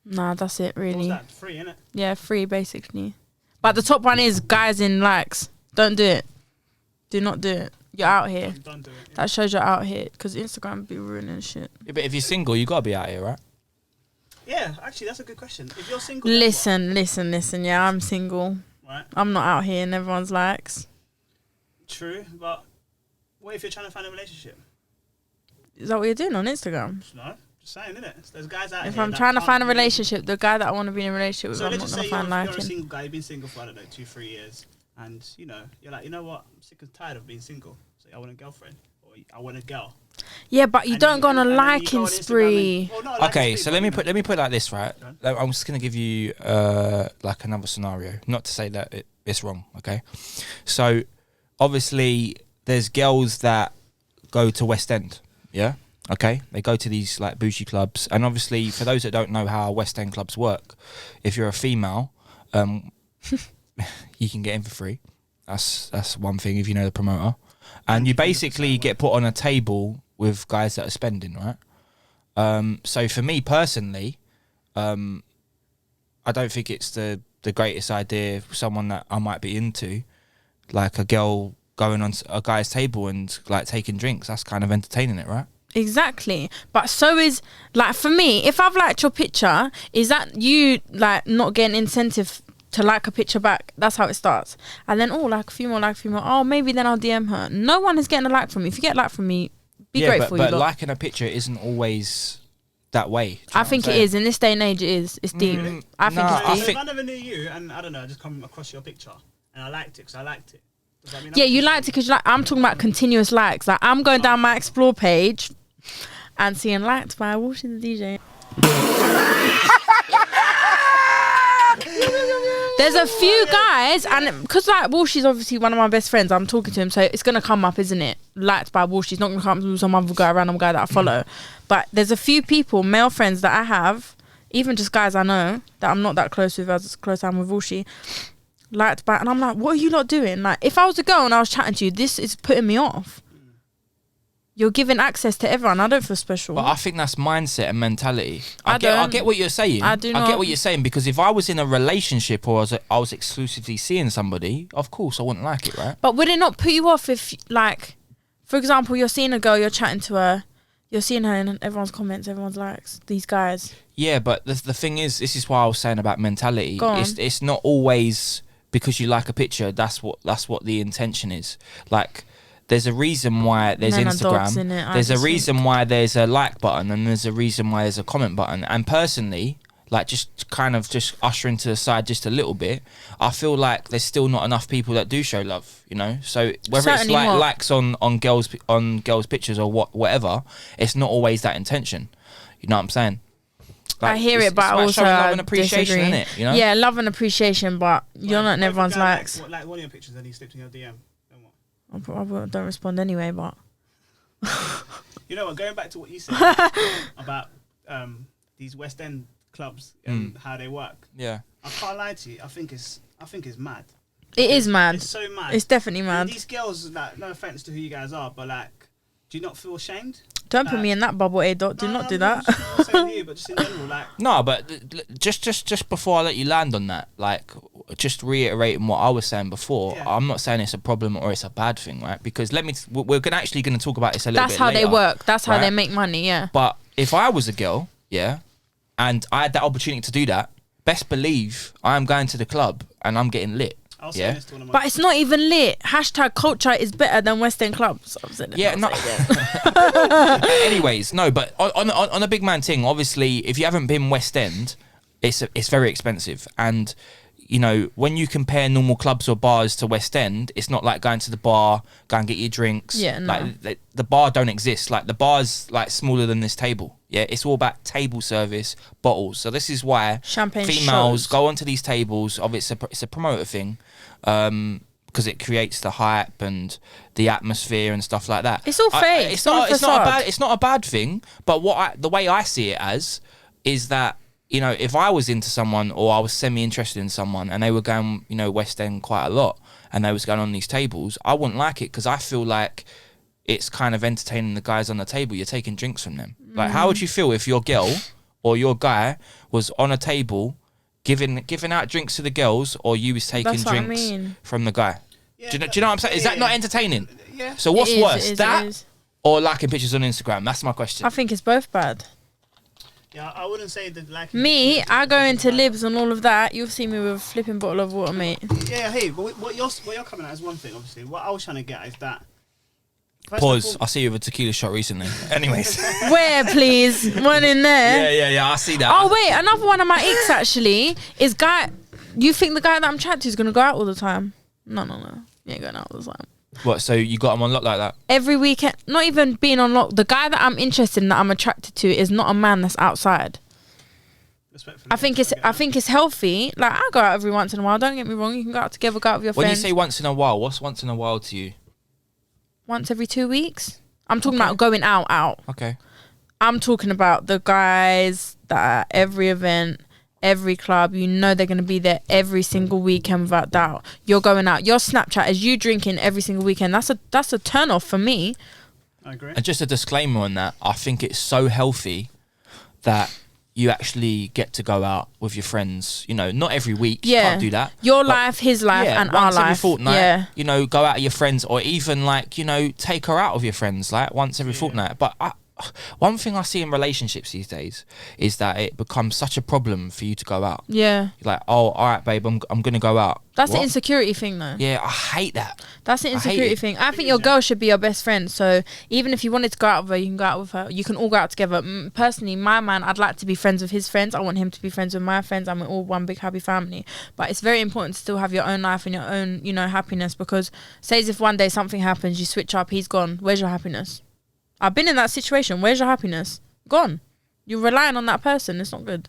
S3: Nah, that's it really.
S2: What's that? 3, innit?
S3: Yeah, 3 basically. But the top one is guys in likes. Don't do it. Do not do it. You're out here.
S2: Don't do it. Yeah.
S3: That shows you're out here because Instagram be ruining shit.
S1: Yeah, but if you're single, you gotta be out here, right?
S2: Yeah, actually, that's a good question. If you're single,
S3: Listen. Yeah, I'm single.
S2: Right.
S3: I'm not out here in everyone's likes.
S2: True, but what if you're trying to find a relationship?
S3: Is that what you're doing on Instagram?
S2: No, just saying, innit? There's guys out
S3: If
S2: here.
S3: I'm
S2: that
S3: trying to
S2: can't
S3: find a
S2: really-
S3: relationship, the guy that I want to be in a relationship with,
S2: So
S3: I'm
S2: let's
S3: not
S2: just
S3: gonna
S2: say
S3: find
S2: you're a
S3: liking.
S2: single guy. You've been single for 2-3 years, and you're like, you know what? I'm sick and tired of being single. So I want a girlfriend, or I want a girl.
S3: Yeah, but you
S2: And
S3: don't go on a
S2: and then you go
S3: liking
S2: on Instagram
S3: spree.
S2: well, not a liking
S1: Okay,
S2: spree,
S1: so
S2: but,
S1: let me put it like this, right?
S2: Go on.
S1: Like, I'm just gonna give you like another scenario. Not to say that it's wrong, okay? So obviously there's girls that go to West End, yeah? Okay, they go to these like bougie clubs, and obviously for those that don't know how West End clubs work, if you're a female, you can get in for free. That's one thing if you know the promoter, and you basically get put on a table with guys that are spending, right? So for me personally, I don't think it's the greatest idea for someone that I might be into, like a girl going on a guy's table and like taking drinks. That's kind of entertaining it, right?
S3: Exactly. But so is, like, for me, if I've liked your picture, is that you, like, not getting incentive to like a picture back? That's how it starts. And then, like a few more. Oh, maybe then I'll DM her. No one is getting a like from me. If you get a like from me, be grateful.
S1: But liking a picture isn't always that way.
S3: I think it is. In this day and age, it is. It's deep. I think it's deep.
S2: If I never knew you, and I don't know, I just come across your picture, and I liked it because I liked it. Does that mean
S3: Yeah, you liked it because I'm talking about continuous likes. Like, I'm going down my explore page and seeing liked by Walshy the DJ. There's a few guys, and because like Walshy's obviously one of my best friends, I'm talking to him, so it's gonna come up, isn't it? Liked by Walshy. It's not gonna come up with some other guy, random guy that I follow. But there's a few people, male friends that I have, even just guys I know that I'm not that close with, as close as I am with Walshy, liked by, and I'm like, what are you lot doing? Like, if I was a girl and I was chatting to you, this is putting me off. You're giving access to everyone. I don't feel special.
S1: But I think that's mindset and mentality. I
S3: don't.
S1: get what you're saying.
S3: I do not.
S1: get what you're saying, because if I was in a relationship or I was exclusively seeing somebody, of course I wouldn't like it, right?
S3: But would it not put you off if, like, for example, you're seeing a girl, you're chatting to her, you're seeing her in everyone's comments, everyone's likes, these guys.
S1: Yeah, but the thing is, this is why I was saying about mentality.
S3: Go on.
S1: It's not always because you like a picture. That's what the intention is. Like, there's a reason why there's
S3: Men and dogs,
S1: Instagram.
S3: innit?
S1: There's a reason why there's a like button, and there's a reason why there's a comment button. And personally, like, just kind of just ushering to the side just a little bit, I feel like there's still not enough people that do show love, you know? So whether
S3: Certainly
S1: it's like
S3: not.
S1: likes on girls' pictures or whatever, it's not always that intention. You know what I'm saying? Like,
S3: I hear
S1: it's
S3: it, but
S1: about
S3: also
S1: showing love
S3: I
S1: and appreciation,
S3: disagree.
S1: innit? You know?
S3: Yeah, love and appreciation, but you're not in everyone's likes.
S2: Like one of your pictures, and he slipped in your DM. Then what?
S3: I don't respond anyway, but
S2: You know what? Going back to what you said about these West End clubs and how they work,
S1: Yeah.
S2: I can't lie to you. I think it's mad.
S3: it is mad.
S2: It's so mad.
S3: It's definitely
S2: And
S3: mad.
S2: these girls, like, no offense to who you guys are, but like, do you not feel ashamed?
S3: Don't put me in that bubble, Adot. Do not do that.
S2: I'm not saying you, but just in general, like.
S1: No, but just before I let you land on that, like, just reiterating what I was saying before,
S2: Yeah.
S1: I'm not saying it's a problem or it's a bad thing, right? Because we're actually going to talk about this a little
S3: That's
S1: bit
S3: how
S1: later,
S3: they work. That's how
S1: right?
S3: they make money, yeah.
S1: But if I was a girl, yeah, and I had that opportunity to do that, best believe I am going to the club and I'm getting lit.
S2: I'll say
S1: Yeah.
S2: this to one of my
S3: But it's not even lit. Hashtag culture is better than West End clubs. I'm saying it,
S1: Yeah,
S3: I'll
S1: no.
S3: say it again.
S1: Anyways, no, but on a big man thing, obviously, if you haven't been West End, it's very expensive. And, you know, when you compare normal clubs or bars to West End, it's not like going to the bar, go and get your drinks.
S3: Yeah, no.
S1: Like, the bar don't exist. Like, the bar's, like, smaller than this table. Yeah, it's all about table service, bottles. So this is why
S3: Champagne
S1: females
S3: shows.
S1: go onto these tables. Obviously, it's a promoter thing. Because it creates the hype and the atmosphere and stuff like that.
S3: It's all fake.
S1: It's not a
S3: facade.
S1: bad. It's not a bad thing. But the way I see it as is that, you know, if I was into someone or I was semi-interested in someone and they were going, you know, West End quite a lot and they was going on these tables, I wouldn't like it because I feel like it's kind of entertaining the guys on the table. You're taking drinks from them. Like, how would you feel if your girl or your guy was on a table giving out drinks to the girls, or you was taking
S3: That's what I
S1: drinks
S3: mean.
S1: from the guy?
S2: Yeah,
S1: Do you know what I'm saying? Is that not entertaining?
S2: Yeah.
S1: So what's
S3: It is,
S1: worse,
S3: it is,
S1: that
S3: it is.
S1: or liking pictures on Instagram? That's my question.
S3: I think it's both bad.
S2: Yeah, I wouldn't say that like
S3: Me, I go into libs and all of that. You'll see me with a flipping bottle of water, mate.
S2: Yeah, hey, but what you're coming at is one thing, obviously. What I was trying to get at is that. first
S1: Pause.
S2: and
S1: I see you with a tequila shot recently. Anyways.
S3: Where, please? One in there.
S1: yeah. I see that.
S3: Oh wait, another one of my icks actually is guy. You think the guy that I'm chatting to is gonna go out all the time? No. He ain't going out all the time.
S1: What? So you got him on lock like that?
S3: Every weekend, not even being on lock. The guy that I'm interested in, that I'm attracted to, is not a man that's outside.
S2: respectfully,
S3: I think it's healthy. Like, I go out every once in a while. Don't get me wrong. You can go out together, go out with your
S1: When you
S3: friends.
S1: say once in a while, what's once in a while to you?
S3: Once every 2 weeks. I'm talking about going out.
S1: Okay.
S3: I'm talking about the guys that are at every event, every club. You know they're going to be there every single weekend without doubt. You're going out. Your Snapchat is you drinking every single weekend. That's a turn off for me.
S2: I agree.
S1: And just a disclaimer on that, I think it's so healthy that you actually get to go out with your friends. You know, not every week. You
S3: Yeah.
S1: can't do that.
S3: Your
S1: But
S3: life, his life,
S1: yeah,
S3: and our
S1: once every
S3: life.
S1: fortnight,
S3: Yeah.
S1: you know, go out with your friends, or even like, you know, take her out with your friends like once every fortnight. But one thing I see in relationships these days is that it becomes such a problem for you to go out.
S3: Yeah.
S1: You're like, oh, all right, babe, I'm gonna go out.
S3: That's
S1: What?
S3: the insecurity thing, though.
S1: Yeah, I hate that.
S3: That's the
S1: I hate
S3: insecurity
S1: it.
S3: thing. I think your girl should be your best friend. So even if you wanted to go out with her, you can go out with her. You can all go out together. Personally, my man, I'd like to be friends with his friends. I want him to be friends with my friends. I'm all one big happy family. But it's very important to still have your own life and your own, you know, happiness. Because say as if one day something happens, you switch up, he's gone. Where's your happiness? I've been in that situation. Where's your happiness? Gone. You're relying on that person. It's not good.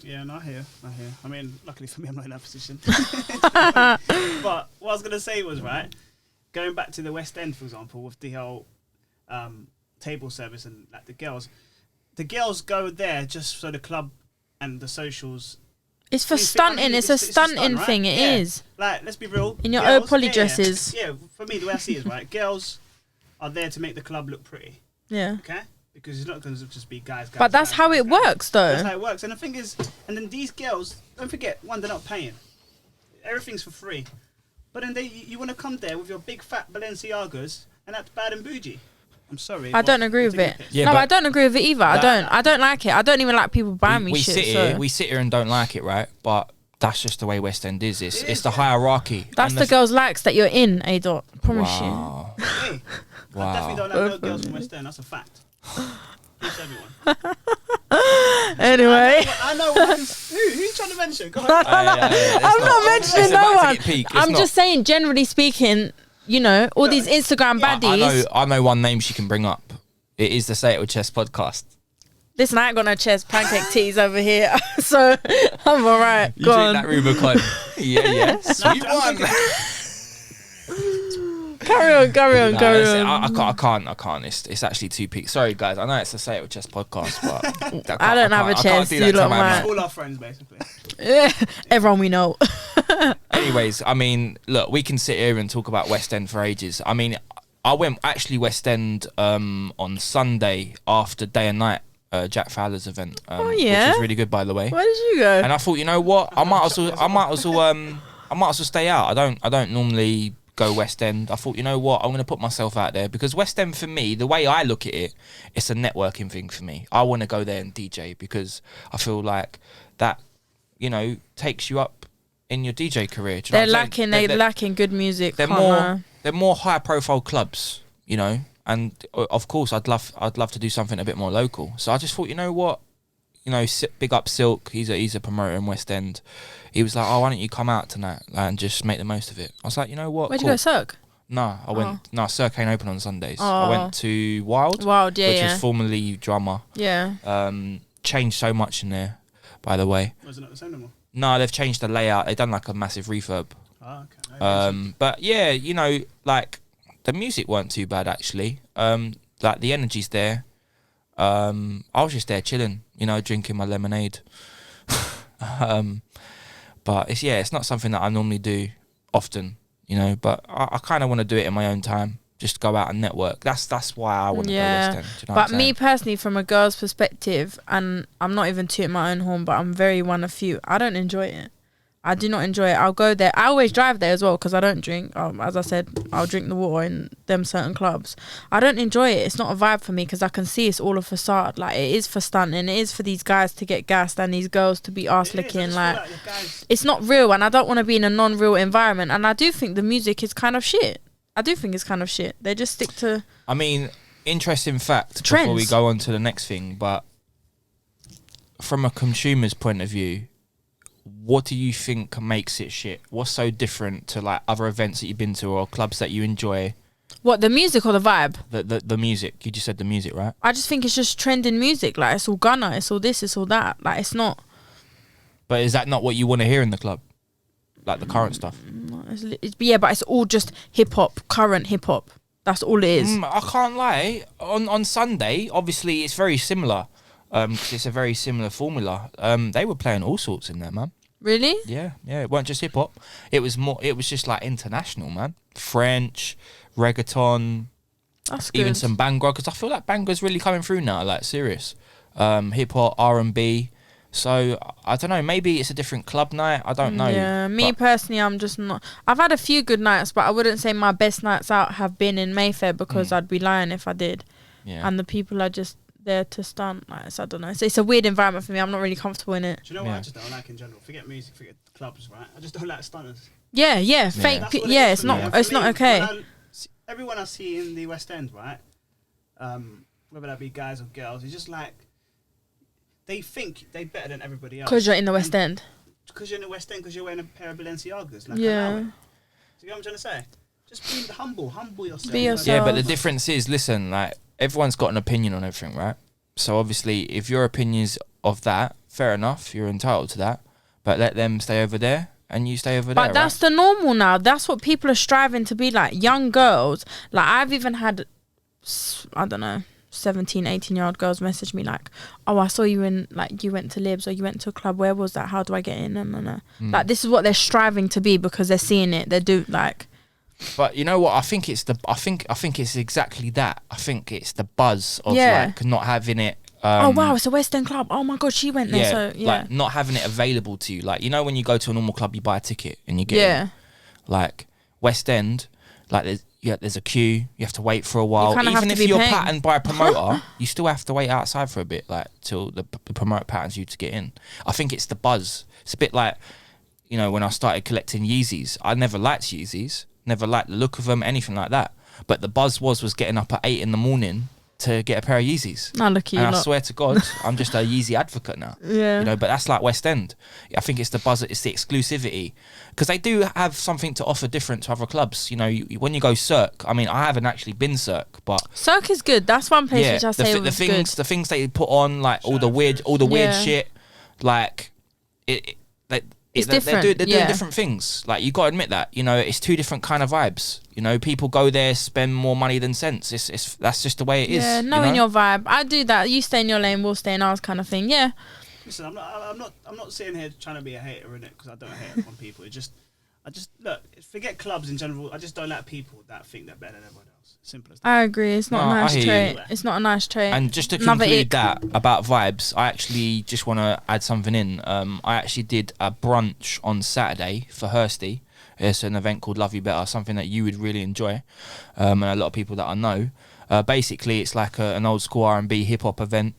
S2: Yeah, no, I hear. I mean, luckily for me, I'm not in that position. But what I was going to say was, right, going back to the West End, for example, with the whole table service and like the girls go there just so the club and the socials.
S3: It's for
S2: I mean,
S3: stunting. It's a stunting
S2: stunt, right?
S3: thing. It is.
S2: Yeah. Like, let's be real.
S3: In your
S2: girls-
S3: poly
S2: yeah,
S3: dresses.
S2: Yeah, for me, the way I see it is, right, girls are there to make the club look pretty,
S3: Yeah.
S2: okay? Because it's not going to just be guys.
S3: But that's how it works,
S2: That's
S3: though.
S2: how it works. And the thing is, and then these girls, don't forget, one, they're not paying. Everything's for free. But then you want to come there with your big fat Balenciagas and that's bad and bougie. I'm sorry.
S3: I
S2: but
S3: don't agree
S2: I'm
S3: with
S2: taking
S3: it.
S2: a piss.
S1: Yeah,
S3: No,
S1: but-
S3: I don't agree with it either. I don't like it. I don't even like people buying me
S1: we
S3: shit.
S1: sit
S3: So
S1: here, we sit here and don't like it, right? But that's just the way West End is. It's the hierarchy.
S3: that's
S1: And
S3: the girls' likes that you're in, Adot. Promise
S1: Wow.
S2: Hey,
S1: Wow.
S2: I definitely don't like no girls from West End. That's a fact. Peace, everyone.
S3: you. Anyway.
S2: I know. Who's trying to mention? Go ahead.
S3: I'm not mentioning
S1: it's
S3: no
S1: about to
S3: one.
S1: get peak. It's
S3: I'm
S1: not.
S3: just saying, generally speaking, you know, all these Instagram baddies.
S1: I know one name she can bring up. It is the Say It With Chest podcast.
S3: Listen, I ain't got no chest pancake teas over here, so I'm alright.
S1: You
S3: Go
S1: drink
S3: on.
S1: that Rubicon. yeah. Sweet one.
S3: Carry on.
S1: No, I can't. It's actually too peak. Sorry, guys. I know it's the Say It With Chest podcast, but
S3: I don't have a
S1: I can't
S3: chest,
S1: do
S3: you
S1: that to
S3: lot
S1: my
S3: might.
S1: man.
S2: All our friends, basically.
S3: Everyone we know.
S1: Anyways, I mean, look, we can sit here and talk about West End for ages. I mean, I went actually West End on Sunday after Day and Night, Jack Fowler's event, which
S3: yeah?
S1: was really good, by the way.
S3: Where did you go?
S1: And I thought, you know what, I might as well stay out. I don't normally go West End. I thought, you know what, I'm going to put myself out there because West End for me, the way I look at it, it's a networking thing for me. I want to go there and DJ because I feel like that, you know, takes you up in your DJ career. Do you know what I'm saying?
S3: They're lacking good music.
S1: They're more high profile clubs, you know, and of course I'd love to do something a bit more local. So I just thought, you know what, you know, big up Silk. He's a promoter in West End. He was like, oh, why don't you come out tonight and just make the most of it? I was like, you know what?
S3: Where'd you go, Cirque?
S1: No, I went. No, Cirque ain't open on Sundays. I went to Wild, which was formerly Drummer.
S3: Yeah.
S1: Changed so much in there, by the way.
S2: Was it not the same anymore?
S1: No, they've changed the layout. They've done like a massive refurb.
S2: Oh, okay.
S1: But yeah, you know, like the music weren't too bad actually. Like the energy's there. I was just there chilling, you know, drinking my lemonade. But it's not something that I normally do often, you know. But I kind of want to do it in my own time, just go out and network. That's why I want to go West End. Do you know what I'm
S3: me
S1: saying?
S3: personally, from a girl's perspective, and I'm not even tooting my own horn, but I'm very one of few. I don't enjoy it. I do not enjoy it. I'll go there. I always drive there as well because I don't drink. As I said, I'll drink the water in them certain clubs. I don't enjoy it. It's not a vibe for me because I can see it's all a facade. Like, it is for stunting. It is for these guys to get gassed and these girls to be arse licking. Like it's not real, and I don't want to be in a non-real environment. And I do think the music is kind of shit. I do think it's kind of shit. They just stick to...
S1: I mean, interesting fact
S3: trends.
S1: Before we go on to the next thing, but from a consumer's point of view, what do you think makes it shit? What's so different to like other events that you've been to or clubs that you enjoy?
S3: What, the music or the vibe?
S1: The music. You just said the music, right?
S3: I just think it's just trending music. Like, it's all Gunna, it's all this, it's all that. Like, it's not...
S1: But is that not what you want to hear in the club? Like the current stuff?
S3: Yeah, but it's all just hip-hop, current hip-hop. That's all it is.
S1: I can't lie. On Sunday, obviously, it's very similar. Cause it's a very similar formula. They were playing all sorts in there, man.
S3: Really?
S1: Yeah. It weren't just hip hop. It was just like international, man. French, reggaeton.
S3: That's good.
S1: Even some Bhangra, because I feel like Bhangra's really coming through now. Like serious. Hip hop, R&B. So I don't know. Maybe it's a different club night. I don't know.
S3: Yeah. Me personally, I'm just not. I've had a few good nights, but I wouldn't say my best nights out have been in Mayfair because I'd be lying if I did.
S1: Yeah.
S3: And the people are just there to stunt. Like, so I don't know. So it's a weird environment for me. I'm not really comfortable in it.
S2: Do you know what I just don't like in general? Forget music, forget clubs, right? I just don't like stunners.
S3: Yeah. Fake. It's not. It's not okay.
S2: Everyone I see in the West End, right? Whether that be guys or girls, it's just like they think they're better than everybody else.
S3: Because you're in the West End.
S2: Because you're in the West End, because you're wearing a pair of Balenciagas. Like,
S3: yeah.
S2: Do you know what I'm trying to say? Just be humble yourself.
S3: Be yourself.
S1: Yeah, but the difference is, listen, like everyone's got an opinion on everything, right? So obviously, if your opinion's of that, fair enough, you're entitled to that. But let them stay over there, and you stay over there.
S3: But that's the normal now. That's what people are striving to be like. Young girls, like I've even had, I don't know, 17, 18-year-old girls message me like, oh, I saw you in, like, you went to Libs or you went to a club. Where was that? How do I get in? Like, this is what they're striving to be because they're seeing it. They do, like...
S1: But you know what? I think it's exactly that. I think it's the buzz of like not having it.
S3: Oh wow, it's a West End club. Oh my god, she went there.
S1: Like not having it available to you. Like, you know, when you go to a normal club, you buy a ticket and you get in. Like West End, like there's a queue. You have to wait for a while. Even if you're patterned by a promoter, you still have to wait outside for a bit, like till the promoter patterns you to get in. I think it's the buzz. It's a bit like, you know, when I started collecting Yeezys, I never liked Yeezys. Never liked the look of them, anything like that. But the buzz was getting up at 8 in the morning to get a pair of Yeezys.
S3: Nah, look at you.
S1: And I swear to God, I'm just a Yeezy advocate now.
S3: Yeah.
S1: You know, but that's like West End. I think it's the buzz, it's the exclusivity. Because they do have something to offer different to other clubs. You know, when you go Cirque, I mean, I haven't actually been Cirque, but...
S3: Cirque is good. That's one place which I say was good.
S1: The things they put on, like all the weird shit, like...
S3: It's different.
S1: They're doing different things. Like, you got to admit that. You know, it's two different kind of vibes. You know, people go there, spend more money than sense. That's just the way it is.
S3: Yeah, knowing your vibe. I do that. You stay in your lane, we'll stay in ours, kind of thing. Yeah.
S2: Listen, I'm not sitting here trying to be a hater in it because I don't hate on people. I just look. Forget clubs in general. I just don't like people that think they're better than everyone else. Simple as that.
S3: I agree. It's not a nice trait. It's not a nice trait.
S1: And just to conclude that about vibes, I actually just want to add something in. I actually did a brunch on Saturday for Hursty. It's an event called Love You Better, something that you would really enjoy, and a lot of people that I know. Basically, it's like an old school R&B hip hop event.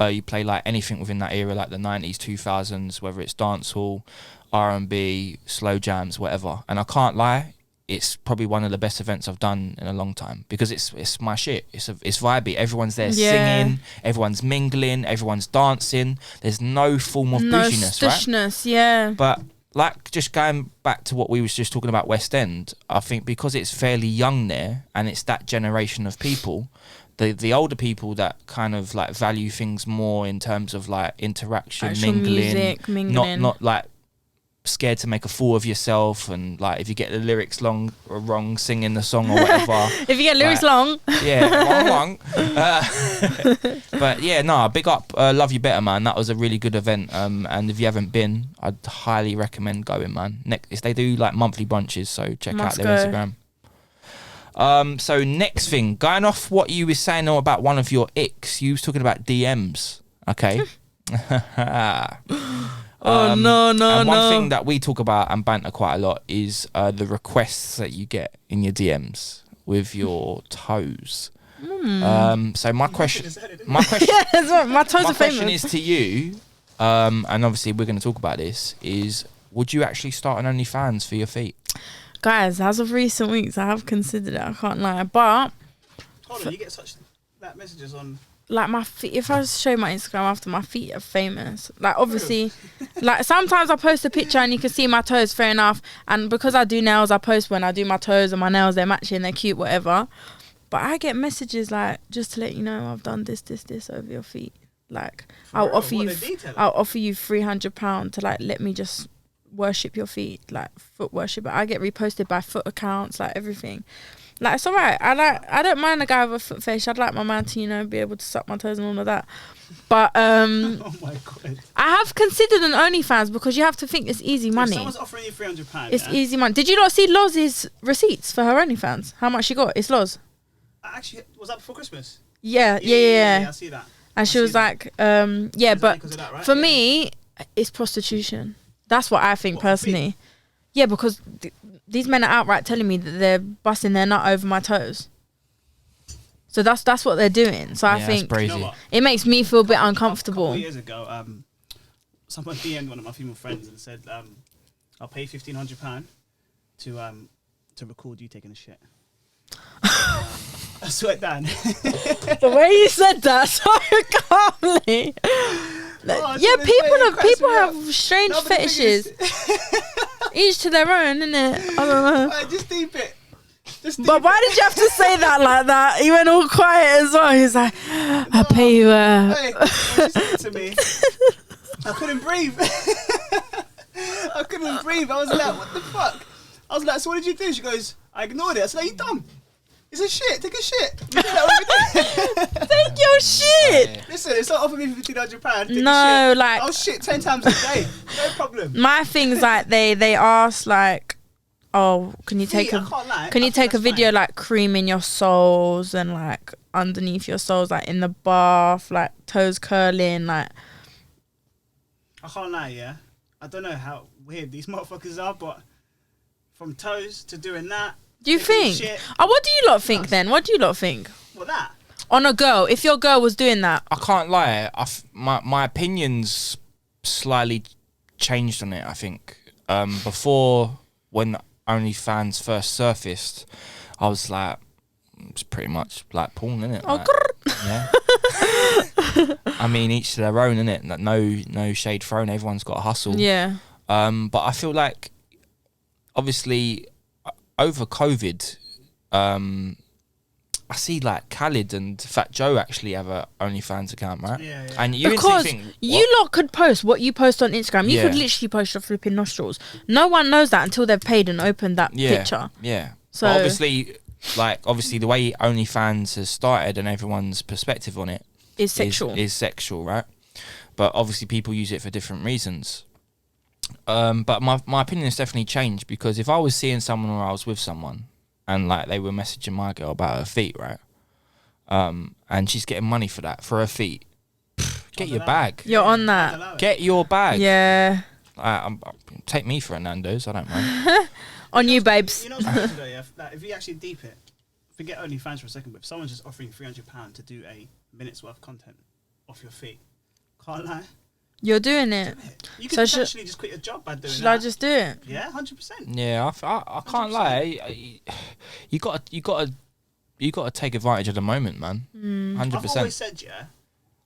S1: You play like anything within that era, like the 90s, 2000s, whether it's dancehall, R&B, slow jams, whatever. And I can't lie, it's probably one of the best events I've done in a long time because it's my shit. It's vibey. Everyone's there singing, everyone's mingling, everyone's dancing. There's no form of bouginess, right?
S3: Yeah.
S1: But like just going back to what we was just talking about West End, I think because it's fairly young there and it's that generation of people, the older people that kind of like value things more in terms of like interaction,
S3: actual music, mingling.
S1: not like scared to make a fool of yourself, and like if you get the lyrics wrong, singing the song or whatever.
S3: If you get lyrics long,
S1: wrong. But yeah, no, big up, Love You Better, man. That was a really good event. And if you haven't been, I'd highly recommend going, man. They do like monthly brunches, so check out their Instagram. So next thing, going off what you were saying about one of your icks, you was talking about DMs, okay?
S3: no.
S1: And one thing that we talk about and banter quite a lot is the requests that you get in your DMs with your toes. So my question,
S3: my toes are famous.
S1: question is to you, and obviously we're going to talk about this, is would you actually start an OnlyFans for your feet?
S3: Guys, as of recent weeks, I have considered it. I can't lie, but
S2: hold on, you get such that messages on.
S3: Like my feet, if I show my Instagram after, my feet are famous. Like obviously, like sometimes I post a picture and you can see my toes, fair enough. And because I do nails, I post when I do my toes and my nails, they're matching, they're cute, whatever. But I get messages like, just to let you know, I've done this over your feet. Like I'll offer you £300 to like let me just worship your feet, like foot worship. I get reposted by foot accounts, like everything. Like it's alright. I don't mind a guy with a foot fetish. I'd like my man to, be able to suck my toes and all of that. But
S2: oh my God.
S3: I have considered an OnlyFans because you have to think it's easy money.
S2: If someone's offering you £300,
S3: it's easy money. Did you not see Loz's receipts for her OnlyFans? How much she got? It's Loz.
S2: Actually, was that before Christmas?
S3: Yeah.
S2: I see that.
S3: And she was like, yeah, but
S2: that, right?
S3: for me, it's prostitution. That's what I think personally. Yeah, because these men are outright telling me that they're busting their nut over my toes. So that's what they're doing. So I think it makes me feel a bit uncomfortable.
S2: A couple of years ago, someone DM'd one of my female friends and said, "I'll pay £1,500 to record you taking a shit." I swear down.
S3: The way you said that so calmly. People have strange fetishes. Each to their own, innit? I don't know.
S2: Right, just deep it.
S3: But why did you have to say that like that? He went all quiet as well. He's like, "I'll pay you."
S2: Hey, just said to me, I couldn't breathe. I couldn't breathe. I was like, "What the fuck?" I was like, "So what did you do?" She goes, "I ignored it." I said, "Are you dumb? It's a shit. Take a shit." You do that
S3: Take your shit.
S2: Listen, it's not offering me £1,500.
S3: No, like
S2: I'll shit 10 times a day. No problem.
S3: My thing's like they ask like, "Oh, can you take a video
S2: fine.
S3: like creaming your soles and like underneath your soles, like in the bath, like toes curling, like."
S2: I can't lie, yeah. I don't know how weird these motherfuckers are, but from toes to doing that.
S3: Do you think? What do you lot think then? What do you lot think?
S2: What, that?
S3: On a girl, if your girl was doing that.
S1: I can't lie. My opinions slightly changed on it, I think. Before, when OnlyFans first surfaced, I was like, it's pretty much like porn, innit?
S3: Oh,
S1: like, yeah. I mean, each to their own, innit? Like, no shade thrown. Everyone's got a hustle.
S3: Yeah.
S1: But I feel like, obviously, over COVID, I see like Khalid and Fat Joe actually have a OnlyFans account, right?
S2: Yeah.
S1: And you
S3: because
S1: think,
S3: you lot could post what you post on Instagram. You could literally post your flipping nostrils. No one knows that until they've paid and opened that picture.
S1: Yeah.
S3: So
S1: but obviously, the way OnlyFans has started and everyone's perspective on it
S3: is sexual.
S1: Is sexual, right? But obviously, people use it for different reasons. But my opinion has definitely changed, because if I was seeing someone or I was with someone and like they were messaging my girl about her feet, right? And she's getting money for that, for her feet. Get your bag.
S3: You're on that.
S1: Get your bag.
S3: Yeah.
S1: Take me for a Nando's, I don't mind.
S3: On you, babes.
S2: You know what's crazy though, yeah? Like, if you actually deep it, forget OnlyFans for a second, but if someone's just offering £300 to do a minute's worth of content off your feet, Can't lie.
S3: You're doing it.
S2: You could
S3: So
S2: potentially just quit your job by doing
S3: Should
S2: that.
S3: I just do it?
S2: Yeah, 100%.
S1: Yeah, I can't lie. You gotta take advantage of the moment, man. 100%.
S2: I've always said, yeah,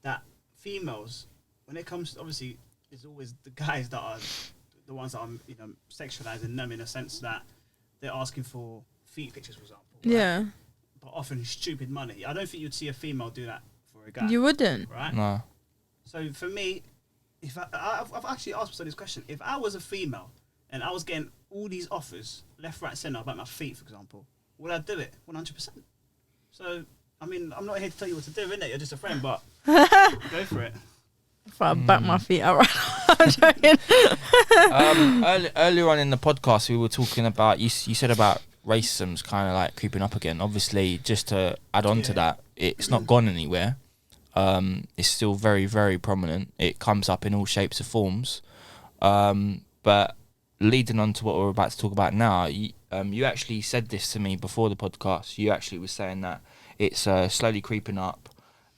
S2: that females, when it comes to, obviously, it's always the guys that are the ones that are, you know, sexualizing them in a sense that they're asking for feet pictures, for example. Right?
S3: Yeah.
S2: But often stupid money. I don't think you'd see a female do that for a guy.
S3: You wouldn't.
S2: Right?
S1: No.
S2: So for me, if I've actually asked myself this question. If I was a female and I was getting all these offers, left, right, centre, about my feet, for example, would I do it? 100%. So, I mean, I'm not here to tell you what to do, innit? You're just a friend, but go for it.
S3: If I back my feet out right now, I'm joking.
S1: Earlier on in the podcast, we were talking about, you said about racism's kind of like creeping up again. Obviously, just to add on to that, it's not gone anywhere. It's still very, very prominent. It comes up in all shapes and forms. But leading on to what we're about to talk about now, you actually said this to me before the podcast. You actually was saying that it's slowly creeping up,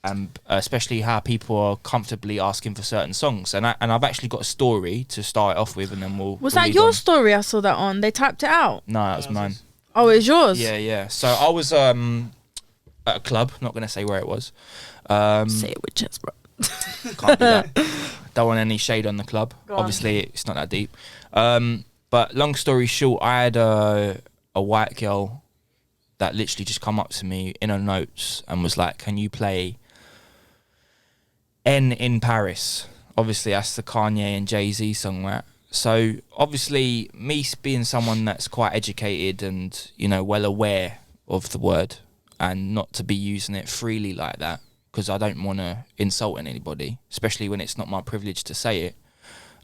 S1: and especially how people are comfortably asking for certain songs. And I've actually got a story to start off with, and then
S3: Was
S1: we'll
S3: that
S1: lead
S3: your
S1: on.
S3: story I saw that on? They typed it out?
S1: No, that was mine.
S3: Oh, it's yours?
S1: Yeah. So I was at a club. Not going to say where it was.
S3: Say it with chest, bro.
S1: Can't do that. Don't want any shade on the club.
S3: Go on.
S1: Obviously, it's not that deep. But long story short, I had a white girl that literally just come up to me in her notes and was like, "Can you play N in Paris?" Obviously, that's the Kanye and Jay-Z song, right? So obviously, me being someone that's quite educated and, you know, well aware of the word, and not to be using it freely like that, because I don't want to insult anybody, especially when it's not my privilege to say it.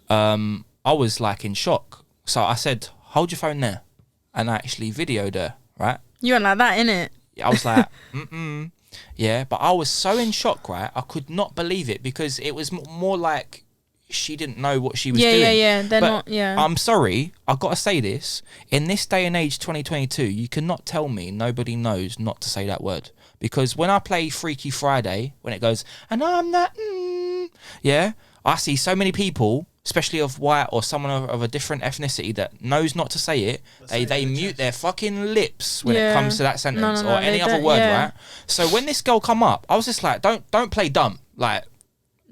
S1: I was like in shock. So I said, "Hold your phone there," and I actually videoed her, right?
S3: You went like that, innit?
S1: I was like, yeah, but I was so in shock, right? I could not believe it, because it was more like she didn't know what she was doing.
S3: Yeah. They're
S1: But
S3: not, yeah.
S1: I'm sorry, I've got to say this. In this day and age, 2022, you cannot tell me nobody knows not to say that word. Because when I play Freaky Friday, when it goes, "and I'm that," yeah, I see so many people, especially of white or someone of a different ethnicity, that knows not to say it. They mute their fucking lips when it comes to that sentence or any other word, right? So when this girl come up, I was just like, don't play dumb. Like,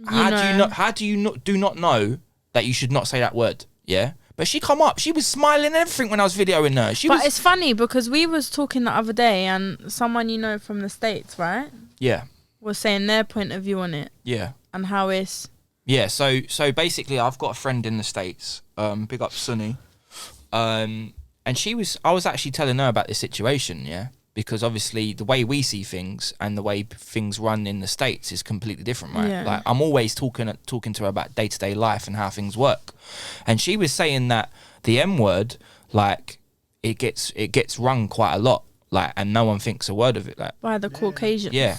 S1: how do you not know that you should not say that word? Yeah. But she come up, she was smiling and everything when I was videoing her.
S3: But it's funny because we was talking the other day, and someone you know from the States, right?
S1: Yeah.
S3: Was saying their point of view on it.
S1: Yeah.
S3: And how it's...
S1: Yeah, so basically I've got a friend in the States, big up Sunny, and I was actually telling her about this situation, yeah, because obviously the way we see things and the way things run in the States is completely different, right?
S3: Yeah.
S1: Like, I'm always talking to her about day-to-day life and how things work, and she was saying that the M word, like, it gets rung quite a lot, like, and no one thinks a word of it, like,
S3: By the Caucasians.
S1: yeah.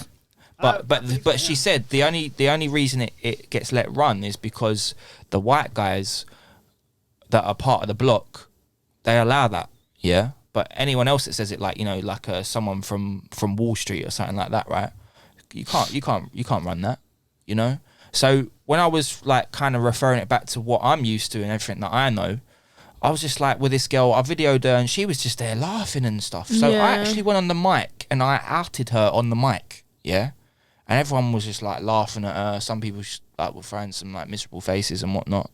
S1: But she said the only reason it gets let run is because the white guys that are part of the block, they allow that, yeah. But anyone else that says it, like, you know, like someone from Wall Street or something like that, right? You can't run that, you know. So when I was like kind of referring it back to what I'm used to and everything that I know, I was just like, with this girl, I videoed her and she was just there laughing and stuff. So I actually went on the mic and I outed her on the mic, yeah. And everyone was just like laughing at her. Some people like were throwing some like miserable faces and whatnot.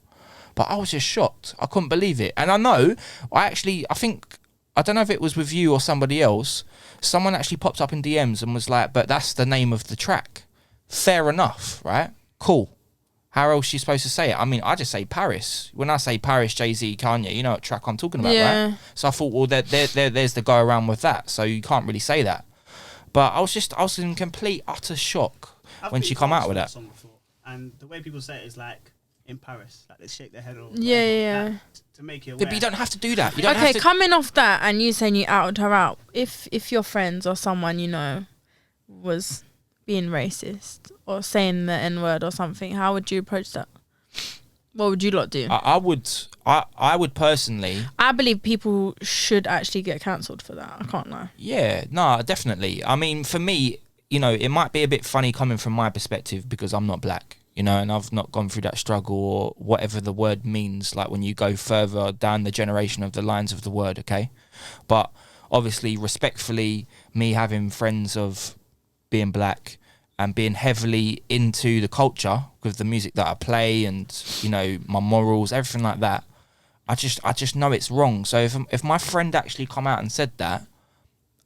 S1: But I was just shocked. I couldn't believe it. And I know, I don't know if it was with you or somebody else, someone actually popped up in DMs and was like, "But that's the name of the track." Fair enough, right? Cool. How else are you supposed to say it? I mean, I just say Paris. When I say Paris, Jay-Z, Kanye, you know what track I'm talking about, right? So I thought, well, there's the go around with that. So you can't really say that. But I was in complete, utter shock when she come out with that.
S2: And the way people say it is like, in Paris, like they shake their head or
S3: Yeah.
S2: to make you aware.
S1: Yeah, but you don't have to do that. You don't
S3: Okay,
S1: have to...
S3: coming off that and you saying you outed her out, if your friends or someone you know was being racist or saying the N-word or something, how would you approach that? What would you lot do?
S1: I would personally...
S3: I believe people should actually get cancelled for that. I can't lie.
S1: Yeah, no, definitely. I mean, for me, you know, it might be a bit funny coming from my perspective because I'm not black, you know, and I've not gone through that struggle or whatever the word means, like when you go further down the generation of the lines of the word, okay? But obviously, respectfully, me having friends of being black and being heavily into the culture with the music that I play and, you know, my morals, everything like that, I just know it's wrong. So if my friend actually come out and said that,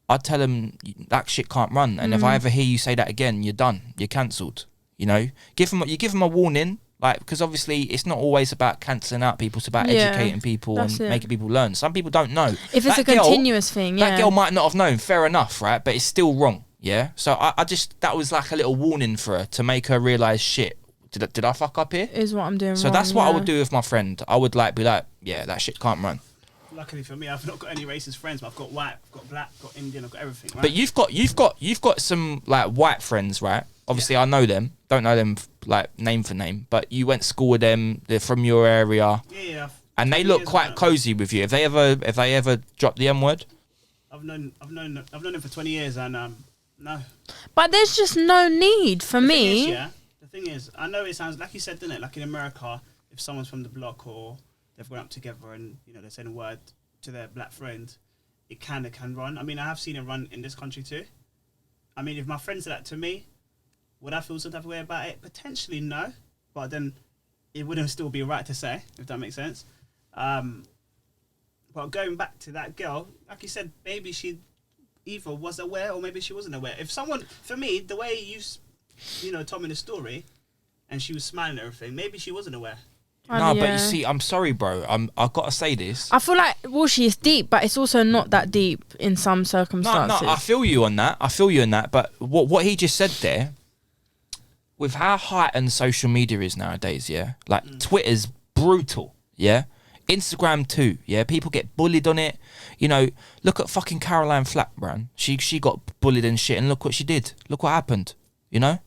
S1: I'd tell him that shit can't run. And if I ever hear you say that again, you're done. You're cancelled. You know, you give them a warning, like, because obviously it's not always about cancelling out people. It's about educating people and making people learn. Some people don't know.
S3: If it's a continuous thing,
S1: that girl might not have known. Fair enough, right? But it's still wrong. Yeah. So I just, that was like a little warning for her to make her realise, shit, did I fuck up here?
S3: Is what I'm doing.
S1: So
S3: wrong,
S1: that's what I would do with my friend. I would like be like, yeah, that shit can't run.
S2: Luckily for me, I've not got any racist friends, but I've got white, I've got black, I've got Indian, I've got everything. Right?
S1: But you've got some like white friends, right? Obviously, I know them. Don't know them like name for name, but you went to school with them. They're from your area.
S2: Yeah.
S1: And they look quite cozy with you. Have they ever dropped the M word?
S2: I've known them for 20 years, and no.
S3: But there's just no need for me.
S2: The thing is, I know it sounds like you said, didn't it? Like in America, if someone's from the block or they've grown up together and, you know, they're saying a word to their black friend, it can run. I mean, I have seen it run in this country too. I mean, if my friend said that to me, would I feel some type of way about it? Potentially no, but then it wouldn't still be right to say, if that makes sense. But going back to that girl, like you said, maybe she either was aware or maybe she wasn't aware. If someone, for me, the way you know, told me the story, and she was smiling and everything, maybe she wasn't aware.
S1: No, but you see, I'm sorry, bro. I've got to say this.
S3: I feel like Walshy is deep, but it's also not that deep in some circumstances.
S1: No, I feel you on that. But what he just said there, with how heightened social media is nowadays, yeah? Like, Twitter's brutal, yeah? Instagram too, yeah? People get bullied on it. You know, look at fucking Caroline Flack, man. She got bullied and shit, and look what she did. Look what happened, you know?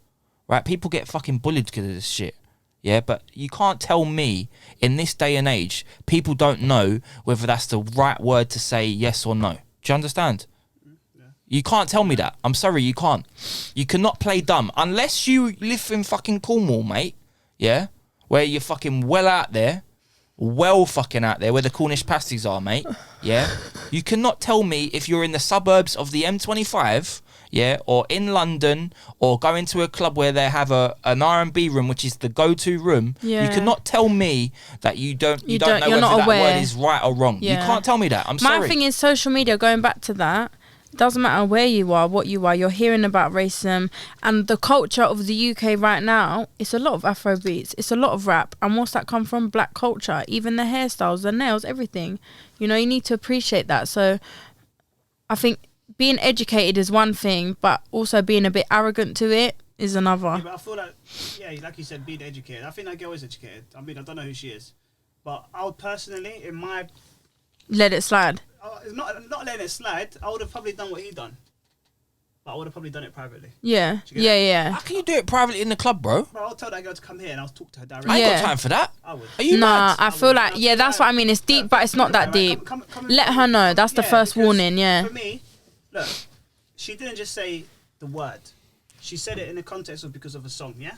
S1: Right? People get fucking bullied because of this shit. Yeah, but you can't tell me in this day and age, people don't know whether that's the right word to say yes or no. Do you understand? Yeah. You can't tell me that. I'm sorry, you can't. You cannot play dumb. Unless you live in fucking Cornwall, mate. Yeah? Where you're fucking well fucking out there, where the Cornish pasties are, mate. Yeah? You cannot tell me if you're in the suburbs of the M25... yeah, or in London, or going to a club where they have an R&B room, which is the go-to room. Yeah. You cannot tell me that you don't know whether that word is right or wrong. Yeah. You can't tell me that. I'm sorry.
S3: My thing is social media, going back to that, it doesn't matter where you are, what you are, you're hearing about racism, and the culture of the UK right now, it's a lot of Afro beats, it's a lot of rap, and what's that come from? Black culture, even the hairstyles, the nails, everything. You know, you need to appreciate that. So I think being educated is one thing, but also being a bit arrogant to it is another.
S2: Yeah, but I feel like, like you said, being educated. I think that girl is educated. I mean, I don't know who she is, but I would personally,
S3: let it slide.
S2: Not letting it slide. I would have probably done what he done, but I would have probably done it privately.
S3: Yeah.
S1: How can you do it privately in the club, bro?
S2: I'll tell that girl to come here and I'll talk to her directly.
S1: I ain't got time for that.
S2: I would.
S1: Are you mad?
S3: I feel like, that's what I mean. It's deep, but it's not that deep. Come let her know. That's the first warning, yeah.
S2: For me, look, she didn't just say the word. She said it in the context of because of a song, yeah?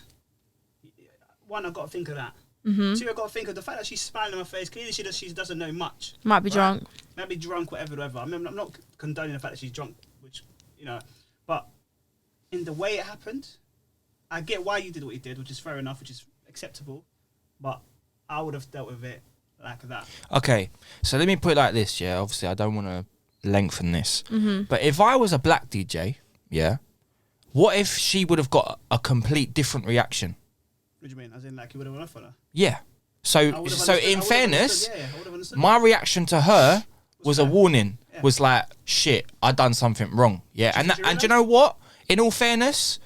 S2: One, I've got to think of that. Mm-hmm. Two, I've got to think of the fact that she's smiling on her face. Clearly, she doesn't know much.
S3: Might be drunk.
S2: Might be drunk, whatever. I mean, I'm not condoning the fact that she's drunk, which, you know. But in the way it happened, I get why you did what you did, which is fair enough, which is acceptable. But I would have dealt with it like that.
S1: Okay, so let me put it like this, yeah? Obviously, I don't want to lengthen this. Mm-hmm. But if I was a black DJ, yeah, what if she would have got a complete different reaction?
S2: What do you mean? As in, like, you would have went off on her?
S1: Yeah. So in fairness, my reaction to her was a warning. Yeah. Was like, shit, I done something wrong. Yeah. And you know what? In all fairness,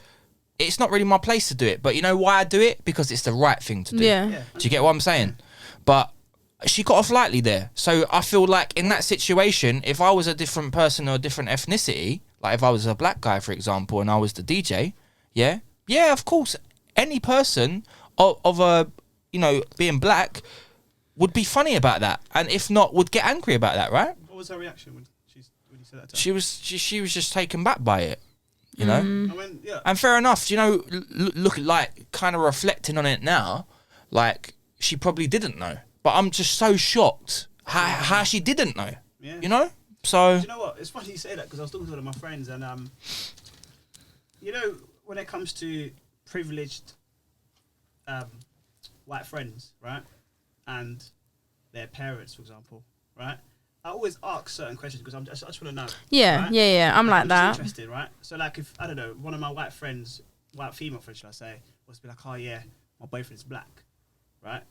S1: it's not really my place to do it. But you know why I do it? Because it's the right thing to do.
S3: Yeah.
S1: Do you get what I'm saying? But she got off lightly there. So I feel like in that situation, if I was a different person or a different ethnicity, like if I was a black guy, for example, and I was the DJ, yeah, of course, any person of a, you know, being black would be funny about that. And if not, would get angry about that, right?
S2: What was her reaction when you said that to her?
S1: She was just taken back by it. You know?
S2: I mean, yeah.
S1: And fair enough, you know, look, like, kind of reflecting on it now, like, she probably didn't know. But I'm just so shocked how she didn't know.
S2: Yeah.
S1: You know? So...
S2: Do you know what? It's funny you say that because I was talking to one of my friends and, you know, when it comes to privileged white friends, right? And their parents, for example, right? I always ask certain questions because I just want to know.
S3: Yeah,
S2: right?
S3: yeah. I'm like
S2: just
S3: that.
S2: interested, right? So, like, if, I don't know, one of my white friends, white female friends, should I say, was be like, oh, yeah, my boyfriend's black, right?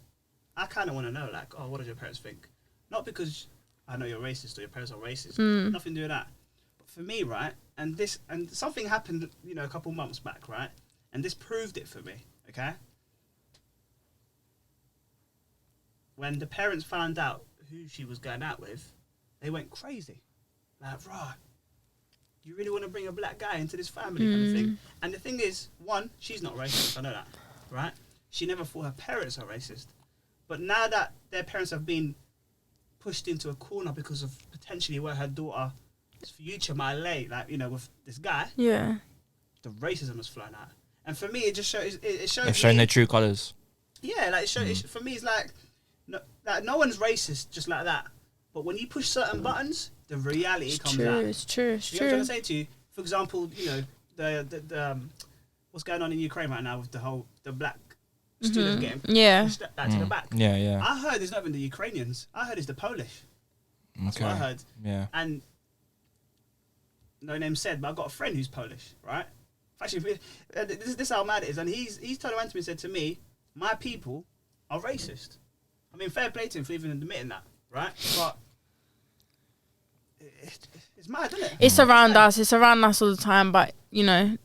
S2: I kind of want to know, like, oh, what do your parents think? Not because I know you're racist or your parents are racist. Nothing to do with that. But for me, right, and something happened, you know, a couple months back, right? And this proved it for me, okay? When the parents found out who she was going out with, they went crazy. Like, right, you really want to bring a black guy into this family kind of thing? And the thing is, one, she's not racist, I know that, right? She never thought her parents are racist. But now that their parents have been pushed into a corner because of potentially where her daughter's future might lay, like, you know, with this guy,
S3: Yeah.
S2: the racism has flown out. And for me, it just shows, it shows
S1: They've shown
S2: me,
S1: their true colours.
S2: yeah, like, for me, it's like no one's racist just like that. But when you push certain buttons, the reality comes out.
S3: It's true.
S2: You know what I'm trying to say to you? For example, you know, the what's going on in Ukraine right now with the black students getting pushed back to the back.
S1: Yeah, yeah.
S2: I heard it's not even the Ukrainians. I heard it's the Polish. That's what I heard.
S1: Yeah.
S2: And no name said, but I've got a friend who's Polish, right? Actually, this is how mad it is. And he's turned around to me and said to me, my people are racist. I mean, fair play to him for even admitting that, right? But it's mad, isn't it?
S3: It's around us. It's around us all the time. But you know,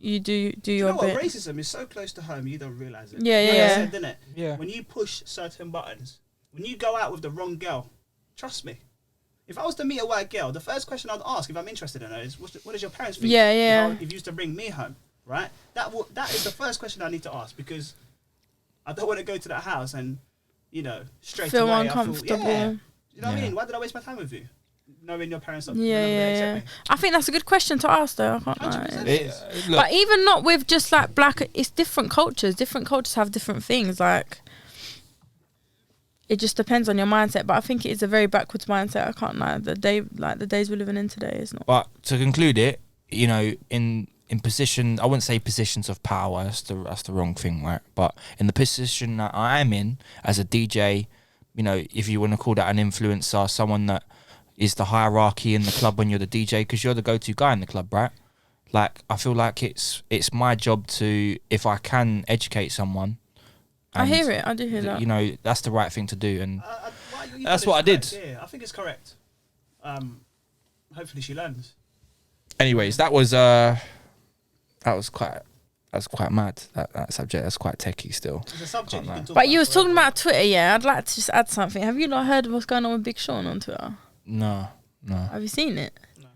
S3: you do your
S2: You know what?
S3: bit.
S2: Racism is so close to home, you don't realise it.
S3: Yeah,
S2: Like I
S3: yeah.
S2: said, didn't it?
S1: Yeah.
S2: When you push certain buttons, when you go out with the wrong girl, trust me. If I was to meet a white girl, the first question I'd ask if I'm interested in her is, what does your parents think?
S3: Yeah, yeah.
S2: If you used to bring me home, right? That is the first question I need to ask because I don't want to go to that house and, you know, straight
S3: Feel
S2: away
S3: uncomfortable.
S2: yeah. You know what I
S1: Yeah.
S2: mean? Why did I waste my time with you? Knowing your parents are
S3: Yeah. I think that's a good question to ask, though. I can't lie.
S2: 100%.
S1: Look,
S3: But even not with just like black, it's different cultures. Different cultures have different things. Like, it just depends on your mindset. But I think it is a very backwards mindset. I can't lie. The days we're living in today is not.
S1: but to conclude it, you know, in position, I wouldn't say positions of power. That's the wrong thing, right? But in the position that I am in as a DJ, you know, if you want to call that an influencer, someone that is the hierarchy in the club when you're the DJ, because you're the go-to guy in the club, right? Like, I feel like it's my job to, if I can educate someone.
S3: I hear it. I do hear that.
S1: You know, that's the right thing to do, and
S2: You
S1: that's
S2: said
S1: what I
S2: it's
S1: did.
S2: correct. Yeah, I think it's correct. Hopefully she learns.
S1: anyways, that was quite mad. That subject, that's quite techie still.
S2: It's a subject you can talk
S3: But you
S2: about
S3: was talking
S2: forever.
S3: about Twitter, yeah. I'd like to just add something. Have you not heard of what's going on with Big Sean on Twitter?
S1: No.
S3: Have you seen it?
S2: No.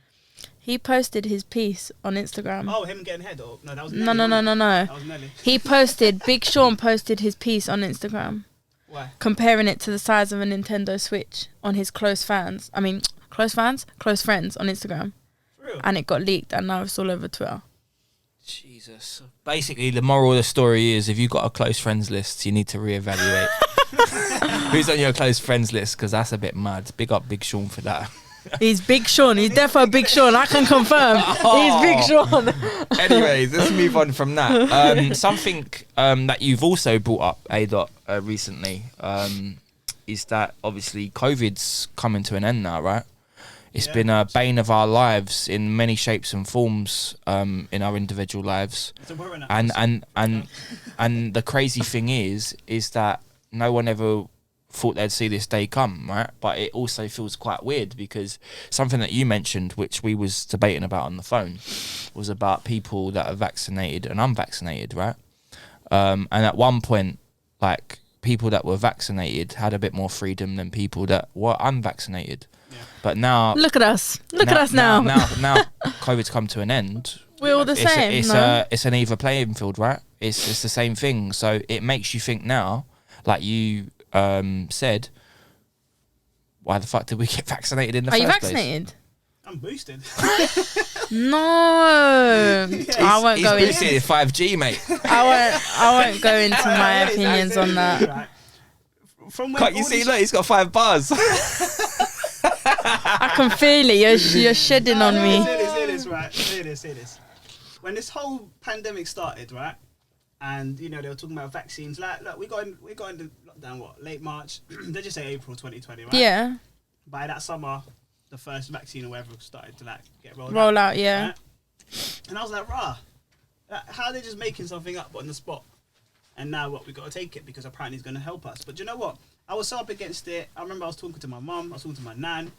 S3: He posted his piece on Instagram.
S2: Oh, him getting head or no? That was
S3: No.
S2: Nelly, That was Nelly.
S3: He posted, Big Sean posted his piece on Instagram,
S2: Why?
S3: comparing it to the size of a Nintendo Switch on his close friends on Instagram.
S2: For real?
S3: And it got leaked and now it's all over Twitter.
S1: Jesus. Basically, the moral of the story is, if you've got a close friends list, you need to reevaluate who's on your close friends list, because that's a bit mad. Big up Big Sean for that.
S3: He's Big Sean. He's defo Big Sean. I can confirm. He's Big Sean.
S1: Anyways, let's move on from that. Something that you've also brought up, Adot, recently, is that obviously COVID's coming to an end now, right? It's been a bane of our lives in many shapes and forms, in our individual lives.
S2: It's a worry now.
S1: And the crazy thing is that no one ever thought they'd see this day come, right? But it also feels quite weird, because something that you mentioned, which we was debating about on the phone, was about people that are vaccinated and unvaccinated, right? And at one point, like, people that were vaccinated had a bit more freedom than people that were unvaccinated.
S2: Yeah.
S1: But now,
S3: Look at us. Look at us now.
S1: Now COVID's come to an end.
S3: We're all the same.
S1: It's an even playing field, right? It's the same thing. So it makes you think now, like you said, why the fuck did we get vaccinated in the
S3: Are you
S1: first place?
S3: vaccinated?
S2: I'm boosted.
S3: No, I won't
S1: He's
S3: go into.
S1: boosted 5G, mate.
S3: I won't go into my opinions on that.
S2: Right. From when
S1: Can't you
S2: all
S1: see?
S2: this-
S1: Look, he's got 5 bars.
S3: I can feel it. You're shedding on me.
S2: Say this, right? Say this. When this whole pandemic started, right? And they were talking about vaccines. Like, look, we got into lockdown. What, late March? They just say April 2020, right?
S3: Yeah.
S2: By that summer, the first vaccine or whatever started to get rolled
S3: Roll
S2: out.
S3: out, yeah.
S2: Right? And I was like, rah, how are they just making something up on the spot? And now what, we got to take it because apparently it's going to help us. But you know what? I was so up against it. I remember I was talking to my mum, I was talking to my nan.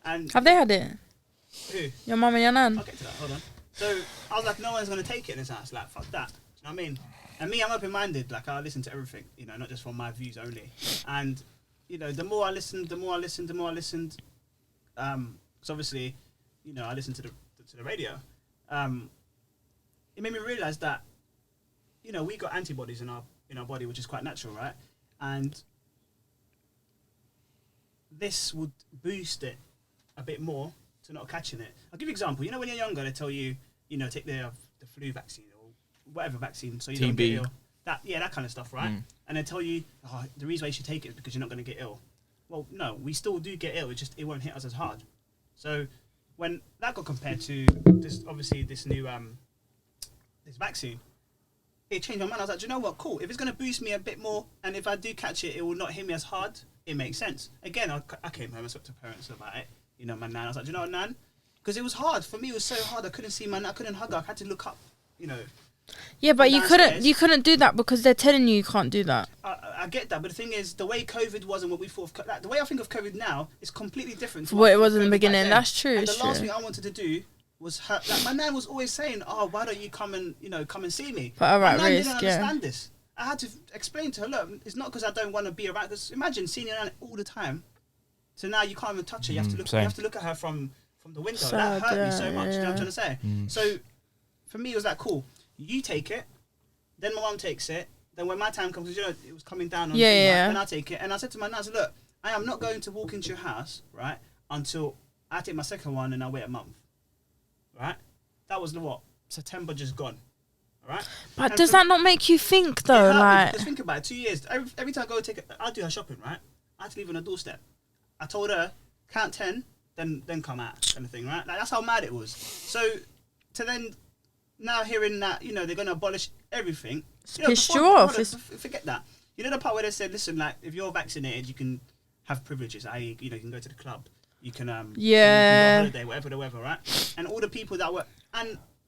S2: And
S3: Have they had it?
S2: who?
S3: Your mum and your nan?
S2: I'll get to that, hold on. So I was like, no one's going to take it in this house. Like, fuck that. Do you know what I mean? And me, I'm open-minded. Like, I listen to everything, not just from my views only. And, the more I listened, because obviously, I listened to the radio. It made me realise that, we got antibodies in our body, which is quite natural, right? And this would boost it a bit more to not catching it. I'll give you an example. When you're younger, they tell you, take the flu vaccine or whatever vaccine, so you don't get
S1: TB.
S2: ill. That kind of stuff, right? And they tell you, the reason why you should take it is because you're not going to get ill. Well, no, we still do get ill. It's just it won't hit us as hard. So when that got compared to this new this vaccine, it changed my mind. I was like, do you know what? Cool. If it's going to boost me a bit more, and if I do catch it, it will not hit me as hard. It makes sense. Again, I came home and spoke to parents about it. My nan. I was like, do you know what, nan? Because it was hard for me. It was so hard. I couldn't see my nan. I couldn't hug her. I had to look up.
S3: Yeah, but you
S2: downstairs.
S3: couldn't do that because they're telling you can't do that.
S2: I get that, but the thing is, the way COVID was and what we thought of the way I think of COVID now is completely different from
S3: What it
S2: I
S3: was
S2: think
S3: in
S2: of
S3: the
S2: COVID back
S3: beginning.
S2: then.
S3: That's true.
S2: And
S3: It's
S2: the last
S3: true.
S2: thing I wanted to do was hurt. Like, my nan was always saying, "Oh, why don't you come and see me?"
S3: But at
S2: my
S3: right
S2: nan
S3: risk,
S2: didn't
S3: yeah.
S2: understand this. I had to explain to her, look, it's not because I don't want to be around. Because imagine seeing your nan all the time, so now you can't even touch her. You have to look.
S1: Same.
S2: You have to look at her from the window.
S3: Sad,
S2: That hurt me so
S3: yeah,
S2: much. You know what I'm
S3: yeah.
S2: trying to say? So for me, it was like, cool. You take it. Then my mum takes it. Then when my time comes, because it was coming down on
S3: Yeah,
S2: thing,
S3: yeah.
S2: right? Then I take it. And I said to my nan, I said, look, I am not going to walk into your house, right, until I take my second one and I wait a month. Right? That was September just gone. All right?
S3: But
S2: And
S3: does
S2: for-
S3: that not make you think though?
S2: it hurt me,
S3: Like,
S2: because think about it, 2 years. Every time I go I'll do her shopping, right? I had to leave on a doorstep. I told her, count 10, then come out, kind of thing, right? Like, that's how mad it was. So to then now hearing that, they're going to abolish everything.
S3: pissed
S2: before-
S3: you off.
S2: before forget that. The part where they said, listen, like, if you're vaccinated, you can have privileges, i.e., you can go to the club, you can
S3: Yeah.
S2: you can go on holiday, whatever, right? And all the people that were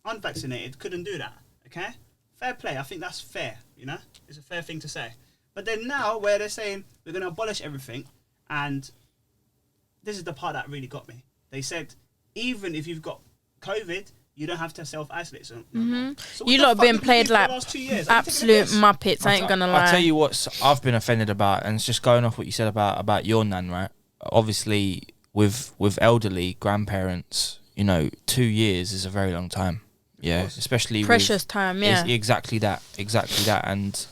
S2: unvaccinated couldn't do that. Okay, fair play. I think that's fair. It's a fair thing to say. But then now, where they're saying we're going to abolish everything, and this is the part that really got me. They said even if you've got COVID, you don't have to self-isolate. So what
S3: You
S2: the
S3: lot
S2: fuck
S3: been
S2: did we
S3: played
S2: do for
S3: like
S2: the last 2 years? Are we taking the
S3: absolute
S2: piss?
S3: muppets. I ain't gonna lie.
S1: I'll tell you what I've been offended about, and it's just going off what you said about your nan, right? Obviously, with elderly grandparents, 2 years is a very long time. Yeah, especially
S3: Precious time, yeah.
S1: Exactly that. And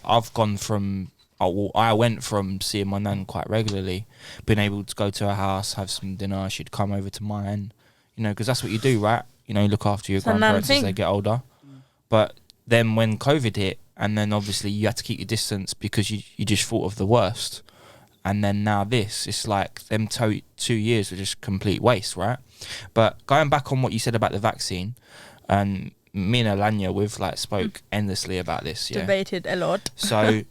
S1: I've gone from. I went from seeing my nan quite regularly, being able to go to her house, have some dinner. She'd come over to mine, because that's what you do, right? Look after your
S3: It's a nan
S1: grandparents as
S3: thing.
S1: they get older. But then when COVID hit, and then obviously you had to keep your distance because you just thought of the worst. And then now it's like them 2 years were just complete waste, right? But going back on what you said about the vaccine, and me and Alanya, we've spoke endlessly about this. Yeah.
S3: Debated a lot.
S1: So,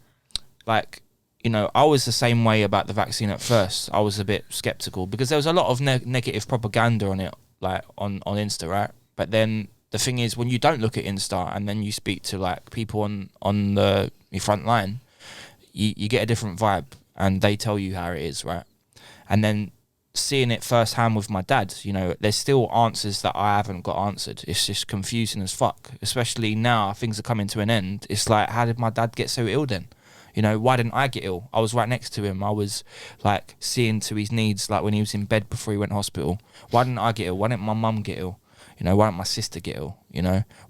S1: I was the same way about the vaccine at first. I was a bit skeptical because there was a lot of negative propaganda on it, on Insta, right? But then the thing is, when you don't look at Insta and then you speak to people on the front line, you get a different vibe, and they tell you how it is, right? And then seeing it firsthand with my dad, there's still answers that I haven't got answered. It's just confusing as fuck, especially now things are coming to an end. It's like, how did my dad get so ill then? Why didn't I get ill? I was right next to him. I was seeing to his needs, when he was in bed before he went to hospital. Why didn't I get ill? Why didn't my mum get ill? Why didn't my sister get ill?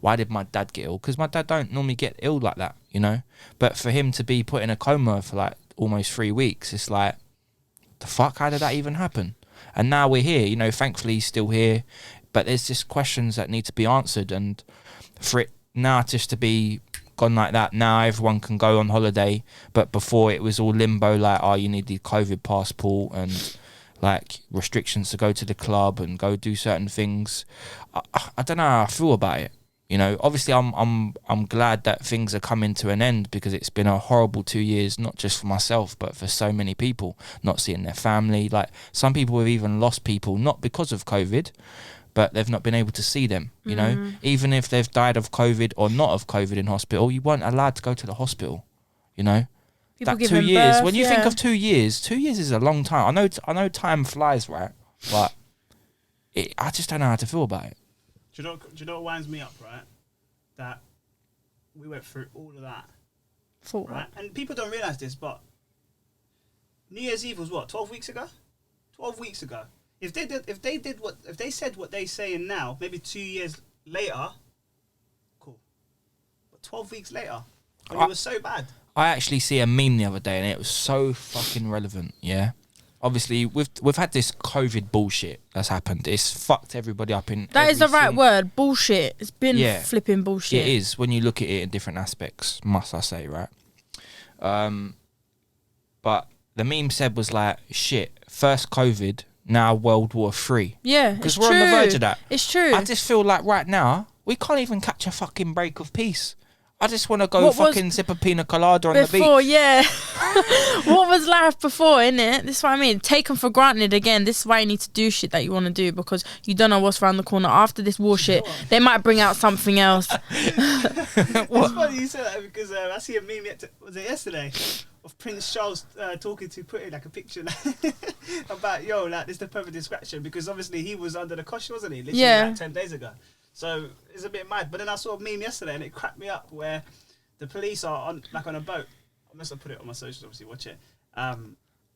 S1: Why did my dad get ill? Because my dad don't normally get ill like that, But for him to be put in a coma for almost 3 weeks, it's like, the fuck, how did that even happen? And now we're here, you know, thankfully he's still here. But there's just questions that need to be answered. And for it now just to be gone like that, now everyone can go on holiday. But before it was all limbo, like, oh, you need the COVID passport and like restrictions to go to the club and go do certain things. I don't know how I feel about it. You know, obviously I'm glad that things are coming to an end, because it's been a horrible 2 years, not just for myself, but for so many people, not seeing their family. Like, some people have even lost people, not because of COVID, but they've not been able to see them, you know. Even if they've died of COVID or not of COVID in hospital, you weren't allowed to go to the hospital, you know.
S3: People
S1: that 2
S3: giving
S1: years,
S3: birth,
S1: when you think of 2 years, 2 years is a long time. I know time flies, right? But I just don't know how to feel about it.
S2: Do you know what winds me up, right? That we went through all of that, right? And people don't realise this, but New Year's Eve was what, 12 weeks ago? 12 weeks ago. If they said what they saying now, maybe 2 years later, cool. But 12 weeks later, when it was so bad. I
S1: actually see a meme the other day, and it was so fucking relevant. Yeah. Obviously, we've had this COVID bullshit that's happened. It's fucked everybody up in.
S3: That is the right word, bullshit. It's been flipping bullshit.
S1: It is, when you look at it in different aspects, must I say, right? But the meme said was like, shit, first COVID, now World War III.
S3: Yeah,
S1: because we're on the verge of that.
S3: It's true.
S1: I just feel like right now we can't even catch a fucking break of peace. I just want to go fucking sip a pina colada on the beach.
S3: Before, yeah. What was life before, innit? This is what I mean. Taken for granted again. This is why you need to do shit that you want to do, because you don't know what's around the corner. After this war shit, they might bring out something else.
S2: It's funny you said that, because I see a meme, was it yesterday? Of Prince Charles talking to Putin, like a picture about, yo, like, this is the perfect distraction, because obviously he was under the cosh, wasn't he? Literally like 10 days ago. So it's a bit mad. But then I saw a meme yesterday and it cracked me up, where the police are on a boat. I must have put it on my socials, obviously, watch it.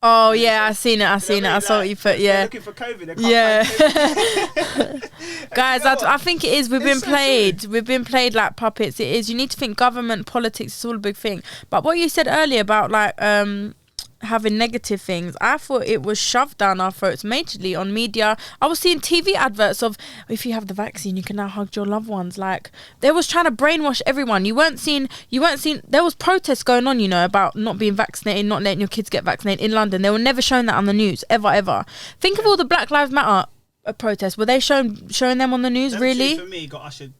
S3: Oh yeah, I seen it. I saw what you put. Yeah.
S2: They're looking for COVID. They can't find COVID.
S3: Guys, I think it is. We've been played. We've been played like puppets. It is. You need to think government, politics. It's all a big thing. But what you said earlier about like having negative things, I thought it was shoved down our throats majorly on media. I was seeing TV adverts of, if you have the vaccine, you can now hug your loved ones. Like, they was trying to brainwash everyone. You weren't seeing, there was protests going on, you know, about not being vaccinated, not letting your kids get vaccinated in London. They were never showing that on the news, ever. Think of all the Black Lives Matter protests. Were they showing them on the news, really?
S2: For me, got ushered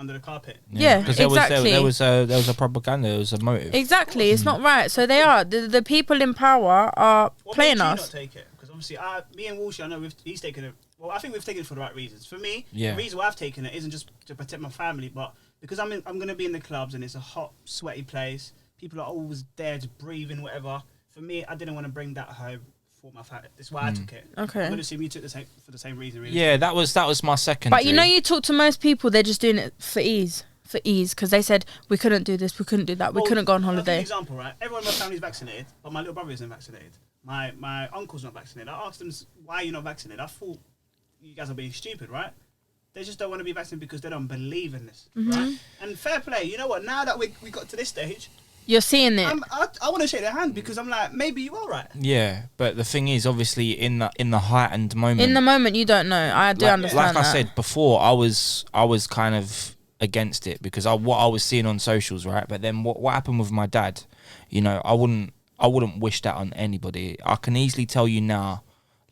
S2: under the carpet.
S3: Yeah,
S1: exactly. There was a propaganda. There was a motive.
S3: Exactly, it's not right. So they are the people in power are playing us.
S2: Not take it? Because obviously, me and Walshy, I know he's taken it. Well, I think we've taken it for the right reasons. For me, the reason why I've taken it isn't just to protect my family, but because I'm going to be in the clubs and it's a hot, sweaty place. People are always there, just breathing, whatever. For me, I didn't want to bring that home for my family. That's why I took it.
S3: Okay.
S2: I'm going to assume you took for the same reason, really.
S1: Yeah, that was my second.
S3: But you know, you talk to most people, they're just doing it for ease, because they said we couldn't do this, we couldn't do that, we couldn't go on holiday.
S2: I'll give you an example, right? Everyone in my family's vaccinated, but my little brother isn't vaccinated. My uncle's not vaccinated. I asked them, why are you not vaccinated? I thought you guys are being stupid, right? They just don't want to be vaccinated because they don't believe in this, right? And fair play. You know what? Now that we got to this stage,
S3: you're seeing it.
S2: I want to shake their hand, because I'm like, maybe you are right.
S1: Yeah, but the thing is, obviously, in the heightened moment.
S3: In the moment, you don't know. I do understand.
S1: Like I said before, I was kind of against it, because what I was seeing on socials, right? But then what happened with my dad? You know, I wouldn't wish that on anybody. I can easily tell you now,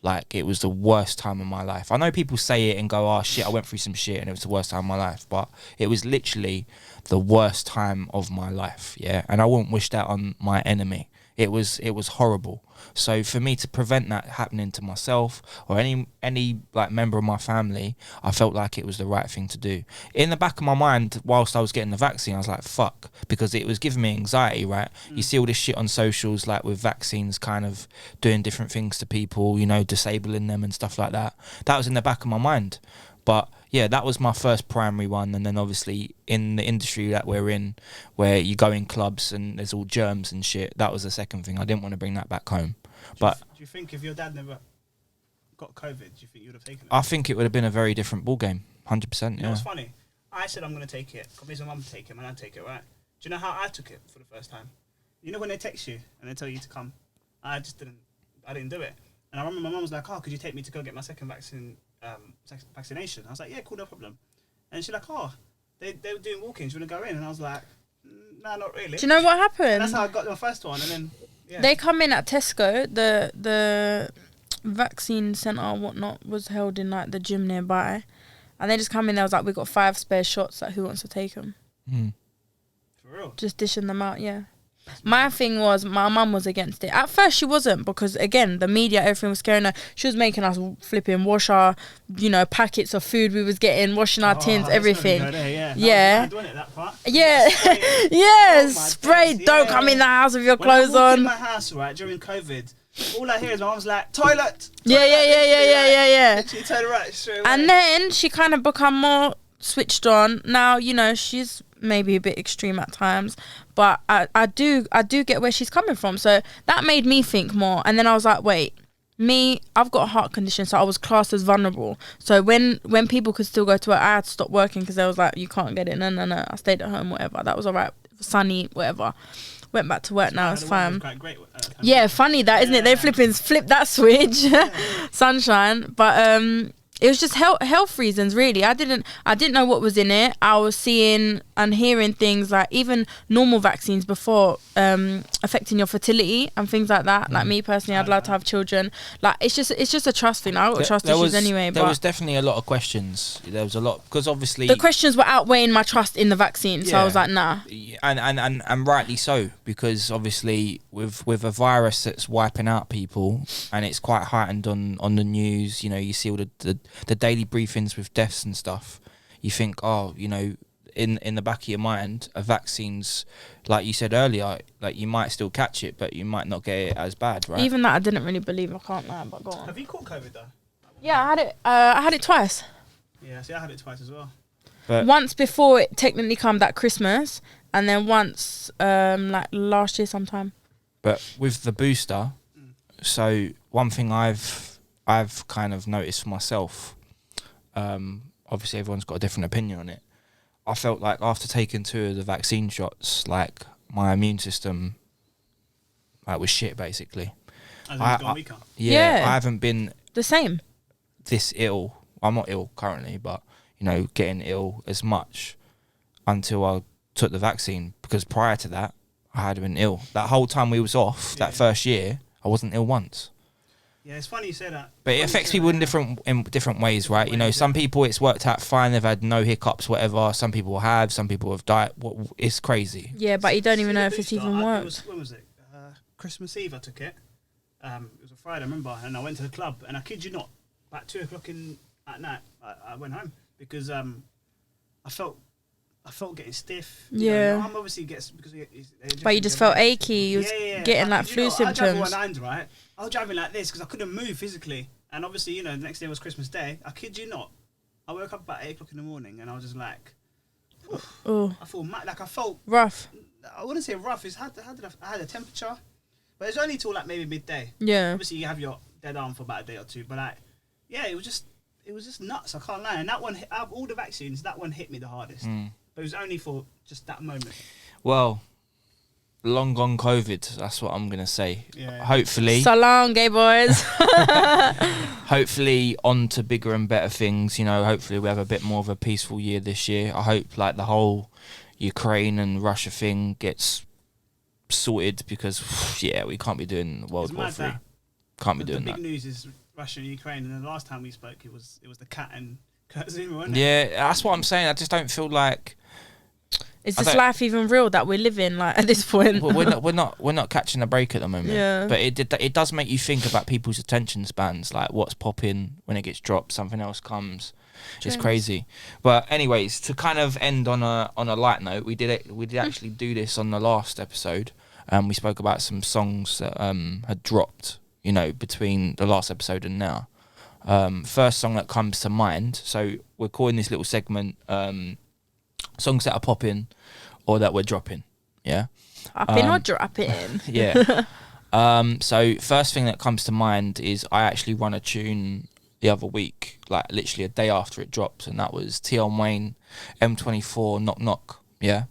S1: like, it was the worst time of my life. I know people say it and go, oh shit, I went through some shit and it was the worst time of my life, but it was literally the worst time of my life, yeah? And I wouldn't wish that on my enemy. It was horrible. So for me to prevent that happening to myself or any like member of my family, I felt like it was the right thing to do. In the back of my mind, whilst I was getting the vaccine, I was like, fuck, because it was giving me anxiety, right? You see all this shit on socials, like with vaccines kind of doing different things to people, you know, disabling them and stuff like that. That was in the back of my mind. But yeah, that was my first primary one. And then obviously in the industry that we're in, where you go in clubs and there's all germs and shit, that was the second thing. I didn't want to bring that back home. Do
S2: you think if your dad never got COVID, do you think you would have taken it?
S1: I think it would have been a very different ball game. 100%, yeah.
S2: You know what's funny? I said I'm going to take it. Convinced my mum to take it, and I take it, right? Do you know how I took it for the first time? You know when they text you and they tell you to come? I didn't do it. And I remember my mum was like, "Oh, could you take me to go get my second vaccination?" I was like, "Yeah, cool, no problem." And she's like, "Oh, they were doing walk-ins. You want to go in?" And I was like, "Nah, not really."
S3: Do you know what happened?
S2: And that's how I got my first one, and then
S3: they come in at Tesco. The vaccine centre or whatnot was held in like the gym nearby, and they just come in there. I was like, "We got 5 spare shots. Like, who wants to take them?"
S2: For real?
S3: Just dishing them out. Yeah. My thing was, my mum was against it. At first, she wasn't, because again, the media, everything was scaring her. She was making us flipping wash our, packets of food we was getting, washing our tins, everything. Yeah. Spray. Don't come in the house with your clothes
S2: when I walk
S3: on.
S2: in my house, right, during COVID, all I hear is my mum's like, toilet.
S3: Yeah.
S2: Literally turn right straight away.
S3: And then she kind of become more switched on. Now, she's maybe a bit extreme at times, but I do get where she's coming from. So that made me think more. And then I was like, wait, I've got a heart condition, so I was classed as vulnerable. So when people could still go to work, I had to stop working because they was like, you can't get it. No. I stayed at home, whatever. That was all right. Sunny, whatever. Went back to work now. It's fine. Yeah, funny that, isn't it? They flip that switch. Sunshine. But it was just health reasons, really. I didn't know what was in it. I was seeing and hearing things like even normal vaccines before affecting your fertility and things like that. Like me personally, I'd like to have children. Like it's just a trust thing. I got trust issues anyway.
S1: There was definitely a lot of questions. There was a lot, because obviously
S3: the questions were outweighing my trust in the vaccine. So I was like, nah.
S1: And rightly so, because obviously with a virus that's wiping out people, and it's quite heightened on the news. You see all the daily briefings with deaths and stuff. You think, in the back of your mind, a vaccine's, like you said earlier, like you might still catch it, but you might not get it as bad, right?
S3: Even that I didn't really believe. I can't lie, but go on.
S2: Have you caught COVID though?
S3: Yeah, I had it. I had it twice.
S2: Yeah, see, I had it twice as well.
S1: But
S3: once before it technically come that Christmas, and then once like last year sometime.
S1: But with the booster, so one thing I've kind of noticed for myself, obviously everyone's got a different opinion on it. I felt like after taking 2 of the vaccine shots, like my immune system, was shit basically.
S2: As gone weaker.
S3: Yeah.
S1: I haven't been
S3: the same.
S1: This ill. I'm not ill currently, but getting ill as much until I took the vaccine, because prior to that I had been ill. That whole time we was off, that first year, I wasn't ill once.
S2: Yeah, it's funny you say that.
S1: But it affects people in different ways, right? Some people it's worked out fine, they've had no hiccups, whatever. Some people have died. It's crazy.
S3: Yeah, but you don't even know if it even works.
S2: When was it? Christmas Eve I took it. It was a Friday, I remember, and I went to the club, and I kid you not, about 2:00 at night, I went home because I felt getting stiff.
S3: Yeah.
S2: I'm obviously because.
S3: But you just felt achy. You was getting like flu symptoms.
S2: I was driving right. I was driving like this because I couldn't move physically, and obviously the next day was Christmas Day. I kid you not, I woke up about 8:00 in the morning, and I was just like, I felt
S3: rough.
S2: I wouldn't say rough. I had a temperature, but it's only till like maybe midday.
S3: Yeah.
S2: Obviously, you have your dead arm for about a day or two, but it was just nuts. I can't lie. And that one, out of all the vaccines, that one hit me the hardest. But it was only for just that moment.
S1: Well, long gone COVID. That's what I'm gonna say.
S2: Yeah.
S1: Hopefully.
S3: So long, gay boys.
S1: Hopefully, on to bigger and better things. Hopefully we have a bit more of a peaceful year this year. I hope like the whole Ukraine and Russia thing gets sorted, because we can't be doing World War III. Can't be doing that.
S2: The big news is Russia and Ukraine, and the last time we spoke, it was the cat and Kurt Zuma, wasn't it?
S1: Yeah, that's what I'm saying. I just don't feel like.
S3: Is this life even real that we're living like at this point?
S1: Well, we're not catching a break at the moment.
S3: Yeah.
S1: But it does make you think about people's attention spans, like what's popping when it gets dropped, something else comes. It's crazy. But anyways, to kind of end on a light note, we did actually do this on the last episode. We spoke about some songs that had dropped, between the last episode and now. First song that comes to mind. So we're calling this little segment songs that are popping or that we're dropping. Yeah.
S3: Popping or dropping.
S1: Yeah. So first thing that comes to mind is I actually run a tune the other week, like literally a day after it dropped, and that was Tion Wayne, M24, Knock Knock. Yeah.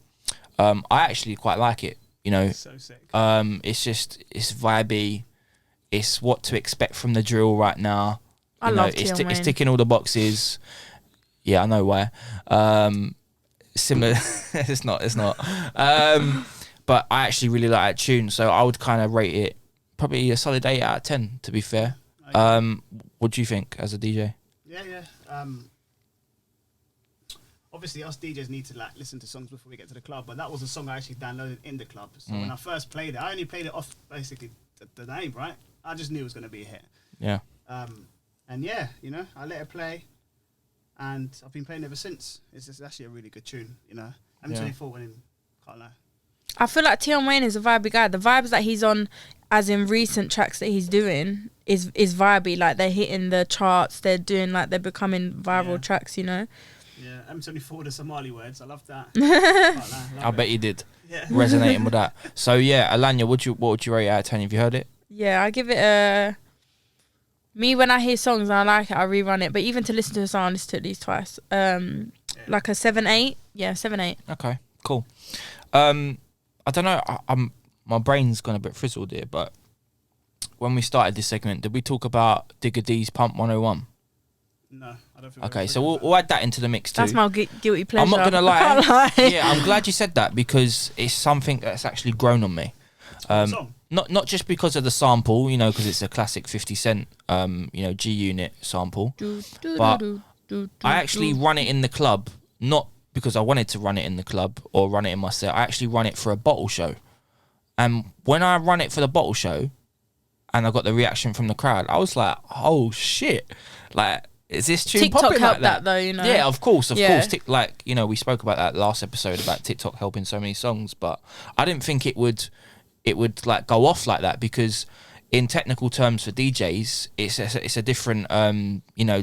S1: I actually quite like it.
S2: So sick.
S1: It's vibey. it's what to expect from the drill right now.
S3: I
S1: You know,
S3: love Tion
S1: it's
S3: Wayne.
S1: ticking all the boxes. Yeah, I know why. Similar, it's not. But I actually really like that tune, so I would kind of rate it probably a solid 8 out of 10. To be fair, what do you think as a DJ?
S2: Yeah. Obviously, us DJs need to like listen to songs before we get to the club, but that was a song I actually downloaded in the club. So when I first played it, I only played it off basically the name, right? I just knew it was going to be a hit.
S1: Yeah.
S2: And yeah, you know, I let it play, and I've been playing ever since. It's actually a really good tune, you know. M24 went in, can't lie.
S3: I feel like Tion Wayne is a vibey guy. The vibes that he's on, as in recent tracks that he's doing, is vibey. Like they're hitting the charts. They're doing like they're becoming viral tracks. You know.
S2: Yeah, M24 the Somali words. I love that.
S1: I bet you did.
S2: Yeah.
S1: Resonating with that. So yeah, Alanya, what would you rate out of 10? Have you heard it?
S3: Yeah, I give it a. Me, when I hear songs and I like it, I rerun it. But even to listen to a song, I listen to it at least twice. Like a 7-8. Yeah, 7-8.
S1: Okay, cool. I don't know. I'm my brain's gone a bit frizzled here, but when we started this segment, did we talk about Digger D's Pump 101?
S2: No, I don't think.
S1: Okay, so we'll add that into the mix too.
S3: That's my guilty pleasure.
S1: I'm not gonna
S3: I can't
S1: lie.
S3: lie.
S1: Yeah, I'm glad you said that because it's something that's actually grown on me. Not just because of the sample, you know, because it's a classic 50 Cent, G Unit sample. But I actually run it in the club, not because I wanted to run it in the club or run it in my set. I actually run it for a bottle show. And when I run it for the bottle show and I got the reaction from the crowd, I was like, oh shit. Like, is this tune
S3: TikTok
S1: popping
S3: helped
S1: like that?
S3: though, you know.
S1: Yeah, of course.
S3: Yeah.
S1: Like, you know, we spoke about that last episode about TikTok helping so many songs, but I didn't think it would like go off like that because in technical terms for DJs, it's a different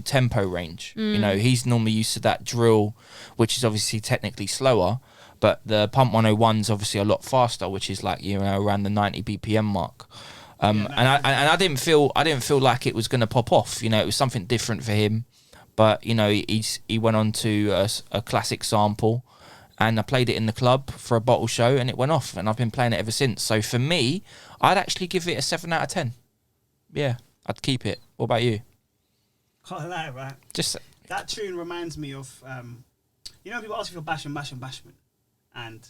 S1: tempo range. You know, he's normally used to that drill, which is obviously technically slower, but the Pump 101's obviously a lot faster, which is like, you know, around the 90 BPM mark. And I didn't feel like it was going to pop off. You know, it was something different for him, but you know, he went on to a classic sample. And I played it in the club for a bottle show and it went off and I've been playing it ever since. So for me, I'd actually give it a 7 out of 10. Yeah, I'd keep it. What about you?
S2: Can't lie, right?
S1: Just
S2: that tune reminds me of, people ask you for bashment, and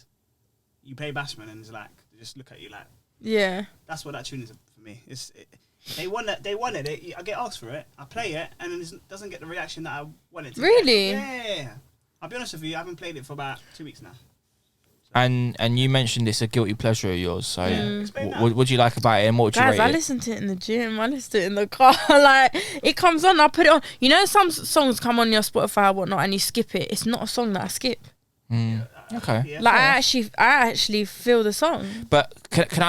S2: you play bashment and it's like, they just look at you like,
S3: Yeah.
S2: that's what that tune is for me. They want it. I get asked for it, I play it, and it doesn't get the reaction that I wanted to.
S3: Really?
S2: Yeah. I'll be honest with you, I haven't played it for about 2 weeks now.
S1: and you mentioned it's a guilty pleasure of yours. So
S2: Explain that.
S1: what do you like about it and what would you
S3: Guys,
S1: rate
S3: I
S1: it?
S3: listen to it in the gym. I listen to it in the car. Like, it comes on, I put it on. You know, some songs come on your Spotify or whatnot and you skip it. It's not a song that I skip.
S1: Okay.
S2: Yeah,
S3: Like,
S2: fair.
S3: I actually feel the song.
S1: But can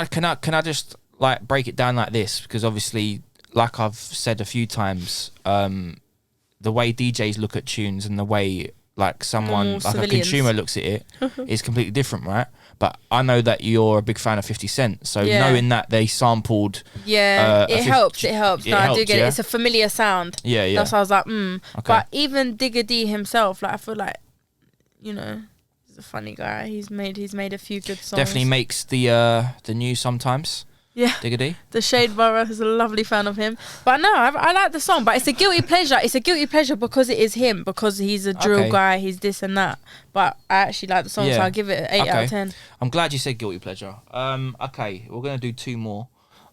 S1: I just like break it down like this? Because obviously, like I've said a few times, the way DJs look at tunes and the way like someone like
S3: civilians.
S1: a consumer looks at it is completely different, right? But I know that you're a big fan of 50 Cent, so
S3: Yeah.
S1: knowing that they sampled,
S3: Yeah, it helps.
S1: It
S3: No, I do
S1: helps,
S3: get
S1: yeah?
S3: it. It's a familiar sound.
S1: yeah.
S3: That's why I was like,
S1: Okay.
S3: But even Digger D himself, like, I feel like, you know, he's a funny guy. He's made a few good songs.
S1: Definitely makes the news sometimes.
S3: Yeah.
S1: Digger D.
S3: The Shade Borough is a lovely fan of him. But no, I like the song. But it's a guilty pleasure. It's a guilty pleasure because it is him. Because he's a drill
S1: Okay.
S3: guy. He's this and that. But I actually like the song, so
S1: Yeah.
S3: I'll give it an 8 out of 10.
S1: I'm glad you said guilty pleasure. Okay, we're gonna do 2 more.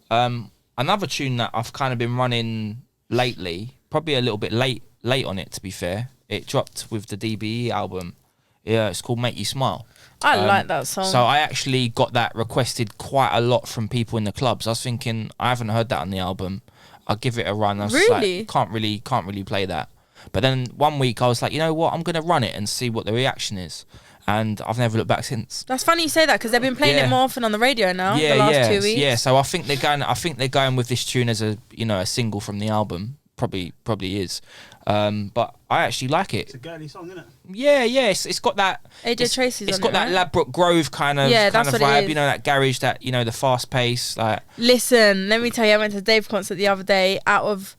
S1: Another tune that I've kind of been running lately, probably a little bit late on it to be fair. It dropped with the DBE album. Yeah, it's called Make You Smile.
S3: I like that song.
S1: So I actually got that requested quite a lot from people in the clubs. I was thinking I haven't heard that on the album. I'll give it a run. I was
S3: Really?
S1: like, can't really play that. But then one week I was like, you know what? I'm gonna run it and see what the reaction is. And I've never looked back since.
S3: That's funny you say that because they've been playing
S1: Yeah.
S3: it more often on the radio now. The last 2 weeks.
S1: Yeah. So I think they're going with this tune as a single from the album. Probably is. But I actually like it.
S2: It's a girly song, isn't it?
S1: Yeah. It's got that.
S3: AJ Tracy's
S1: It's
S3: on
S1: got
S3: it,
S1: that
S3: right?
S1: Ladbroke Grove kind of
S3: that's what it
S1: vibe.
S3: is.
S1: You know, that garage, that the fast pace. Like,
S3: Listen, let me tell you, I went to Dave concert the other day. Out of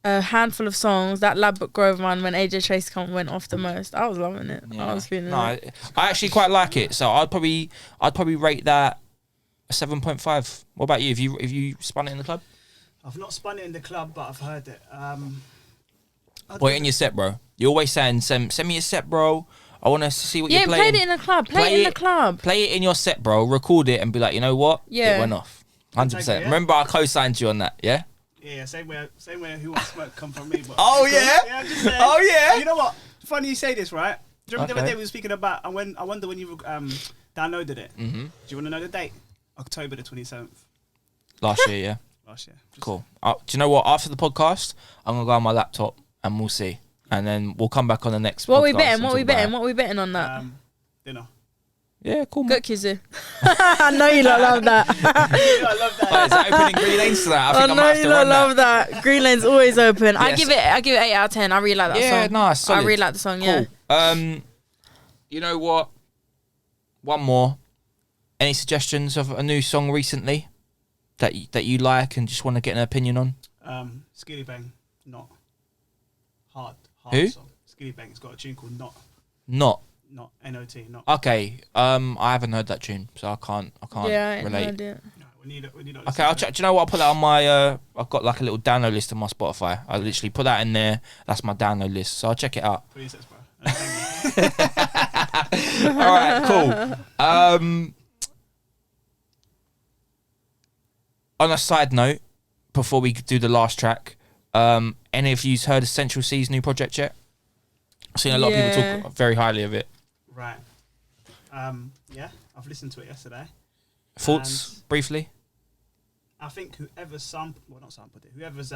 S3: a handful of songs, that Ladbroke Grove one when AJ Tracy went off the most. I was loving it. I was feeling it.
S1: I actually quite like it. So I'd probably rate that a 7.5. What about you? Have you spun it in the club?
S2: I've not spun it in the club, but I've heard it.
S1: Put it in your set, bro. You're always saying, send me your set, bro. I want to see what you're playing.
S3: Yeah, played it in the club. Play it in the club.
S1: Play it in your set, bro. Record it and be like, you know what?
S3: Yeah.
S1: It went off. 100%.
S2: Yeah.
S1: Remember, I co-signed you on that, yeah?
S2: Yeah, same way Who Wants Smoke come from me. But
S1: Oh, yeah?
S2: Yeah, I'm just saying.
S1: Oh, yeah?
S2: You know what? Funny you say this, right? Do you remember the
S1: Okay.
S2: other day we were speaking about, I wonder when you downloaded it.
S1: Mm-hmm.
S2: Do you want to know the date? October the 27th.
S1: Last year, yeah?
S2: Last year.
S1: Cool. Do you know what? After the podcast, I'm going to go on my laptop and we'll see. And then we'll come back on the next
S3: What
S1: podcast.
S3: we betting?
S1: and
S3: What
S1: talk
S3: we
S1: about
S3: betting?
S1: it.
S3: What we betting on that?
S2: Dinner.
S1: Yeah, cool, man.
S3: Good kizzy. I know you lot love that.
S2: I love that.
S1: Oh, is that opening Green Lanes to that? I think I
S3: know
S1: might have
S3: you
S1: to
S3: lot
S1: run
S3: love that. Green Lane's always open. I
S1: Yes.
S3: give it 8 out of 10. I really like that song.
S1: Yeah, nice. Solid.
S3: I really like the song. Yeah.
S1: Cool. You know what? One more. Any suggestions of a new song recently that you like and just want to get an opinion on?
S2: Skilly Bang, not hard
S1: Who?
S2: song. Skilly Bang's got a tune called Not N-O-T, not.
S1: Okay. I haven't heard that tune, so I can't
S3: Yeah, I ain't
S1: relate.
S3: heard it.
S2: No, we need to
S1: Okay, I'll check. Do you know what? I'll put that on my. I've got like a little download list on my Spotify. I literally put that in there. That's my download list. So I'll check it out.
S2: Please, bro.
S1: All right, cool. On a side note, before we do the last track, any of you's heard of Central C's new project yet? I've seen a lot of people talk very highly of it.
S2: Right. Yeah, I've listened to it yesterday.
S1: Thoughts, briefly?
S2: I think whoever's whoever's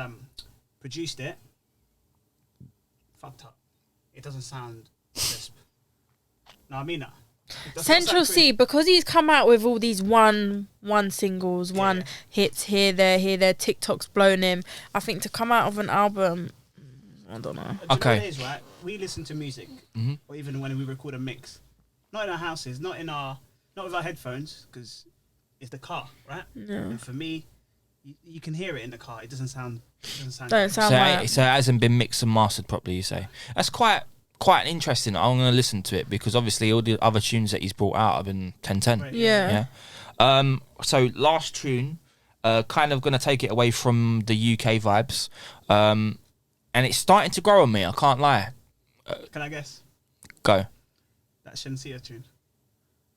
S2: produced it, fucked up. It doesn't sound crisp. No, I mean that.
S3: Central C, because he's come out with all these one singles, hits here, there, TikTok's blown him. I think to come out of an album, I don't know.
S2: Do you know
S1: Okay.
S2: what it is, right? We listen to music, or even when we record a mix, not in our houses, not with our headphones, because it's the car, right?
S3: Yeah.
S2: And for me, you can hear it in the car. It doesn't sound.
S3: Don't sound right.
S1: So it hasn't been mixed and mastered properly, you say? That's quite interesting. I'm going to listen to it because obviously all the other tunes that he's brought out have been 10-10.
S2: Right,
S3: Yeah.
S1: So last tune, kind of going to take it away from the UK vibes, and it's starting to grow on me. I can't lie.
S2: Can I guess?
S1: Go.
S2: That Shensia tune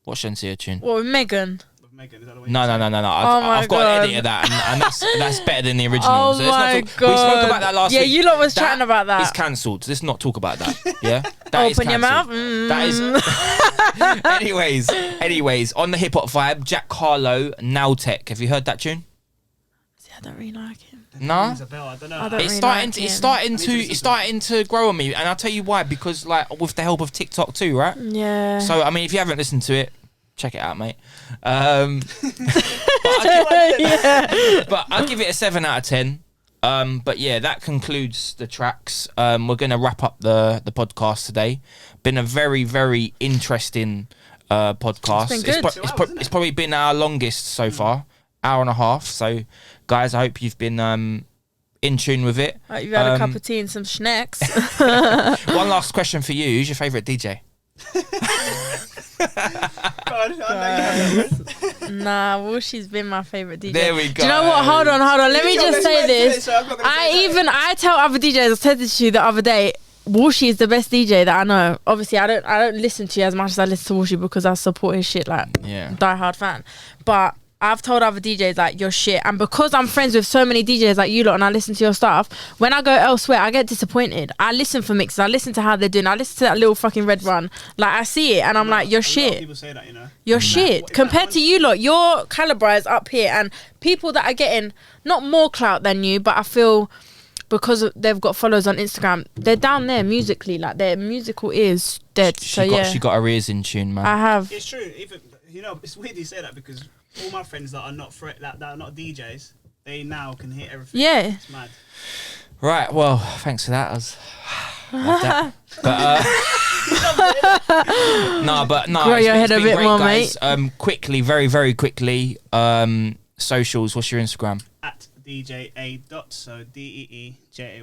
S1: What Shensia tune?
S3: What with Megan?
S2: with Megan. Is that the way?
S1: No. I've got an edit of that, and that's better than the original.
S3: Oh
S1: so let's not
S3: my
S1: talk,
S3: god!
S1: We spoke about that last
S3: yeah,
S1: week.
S3: you lot was chatting about that.
S1: It's cancelled. Let's not talk about that. Yeah. That is
S3: Open your mouth.
S1: cancelled. That is. Anyways, on the hip hop vibe, Jack Harlow, Now Tech. Have you heard that tune?
S3: See, I don't really like him.
S1: No.
S2: Rings a bell, I don't know.
S3: I don't
S1: It's
S3: really
S1: starting.
S3: like
S1: It's
S3: him.
S1: starting to grow on me, and I'll tell you why. Because like with the help of TikTok too, right?
S3: Yeah.
S1: So I mean, if you haven't listened to it, check it out, mate.
S3: yeah.
S1: But I'll give it a 7 out of 10. But yeah, that concludes the tracks. We're gonna wrap up the podcast today. Been a very, very interesting podcast.
S3: It's been good.
S1: It's probably been our longest so far, hour and a half. So, guys, I hope you've been in tune with it.
S3: Like you've had a cup of tea and some snacks.
S1: One last question for you: who's your favourite DJ?
S3: Nah, Walshy's been my favourite DJ.
S1: There we go.
S3: Do you know what? Hold on. Let me just say this. I tell other DJs, I said this to you the other day, Walshy is the best DJ that I know. Obviously, I don't listen to you as much as I listen to Walshy because I support his shit, like, die-hard fan. But I've told other DJs, like, you're shit. And because I'm friends with so many DJs like you lot and I listen to your stuff, when I go elsewhere, I get disappointed. I listen for mixes. I listen to how they're doing. I listen to that little fucking red run. Like, I see it and I'm like, you're
S2: A lot of
S3: shit.
S2: people say that, you know.
S3: You're shit. Compared to you lot, your calibre is up here. And people that are getting, not more clout than you, but I feel because they've got followers on Instagram, they're down there musically. Like, their musical ears dead. She
S1: got her ears in tune, man.
S3: I have.
S2: It's true. Even it's weird you say that because all my friends that are not that are not DJs, they now can hear everything.
S3: Yeah.
S2: It's mad.
S1: Right, well, thanks for that. I was love that. But no,
S3: Grow your head
S1: it's
S3: a
S1: been
S3: bit
S1: great,
S3: more,
S1: guys.
S3: mate.
S1: Quickly, very, very quickly, socials, what's your Instagram?
S2: At DJ Adot, so DEEJAY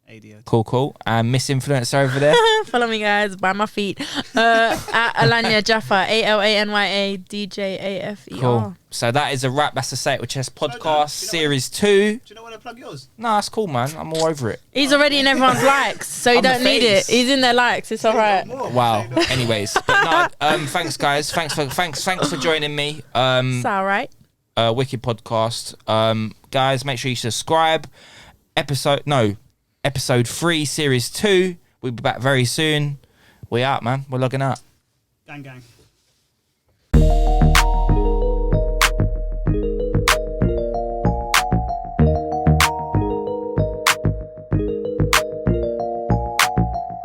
S2: ADOT.
S1: Cool. And Miss Influencer over there.
S3: Follow me, guys. By my feet. At Alanya Jaffa. Alanya DJAFER.
S1: Cool. So that is a wrap. That's the Say It With Chest podcast, series 2.
S2: Do you not want to plug yours?
S1: No, that's cool, man. I'm all over it.
S3: He's already in everyone's likes, so you
S1: I'm the
S3: don't need it.
S1: face.
S3: He's in their likes. It's all right.
S1: Wow. Anyways, but no, thanks, guys. Thanks for joining me.
S3: It's all right.
S1: Wicked podcast. Guys, make sure you subscribe. Episode 3, series 2. We'll be back very soon. We out, man. We're logging out.
S2: Gang.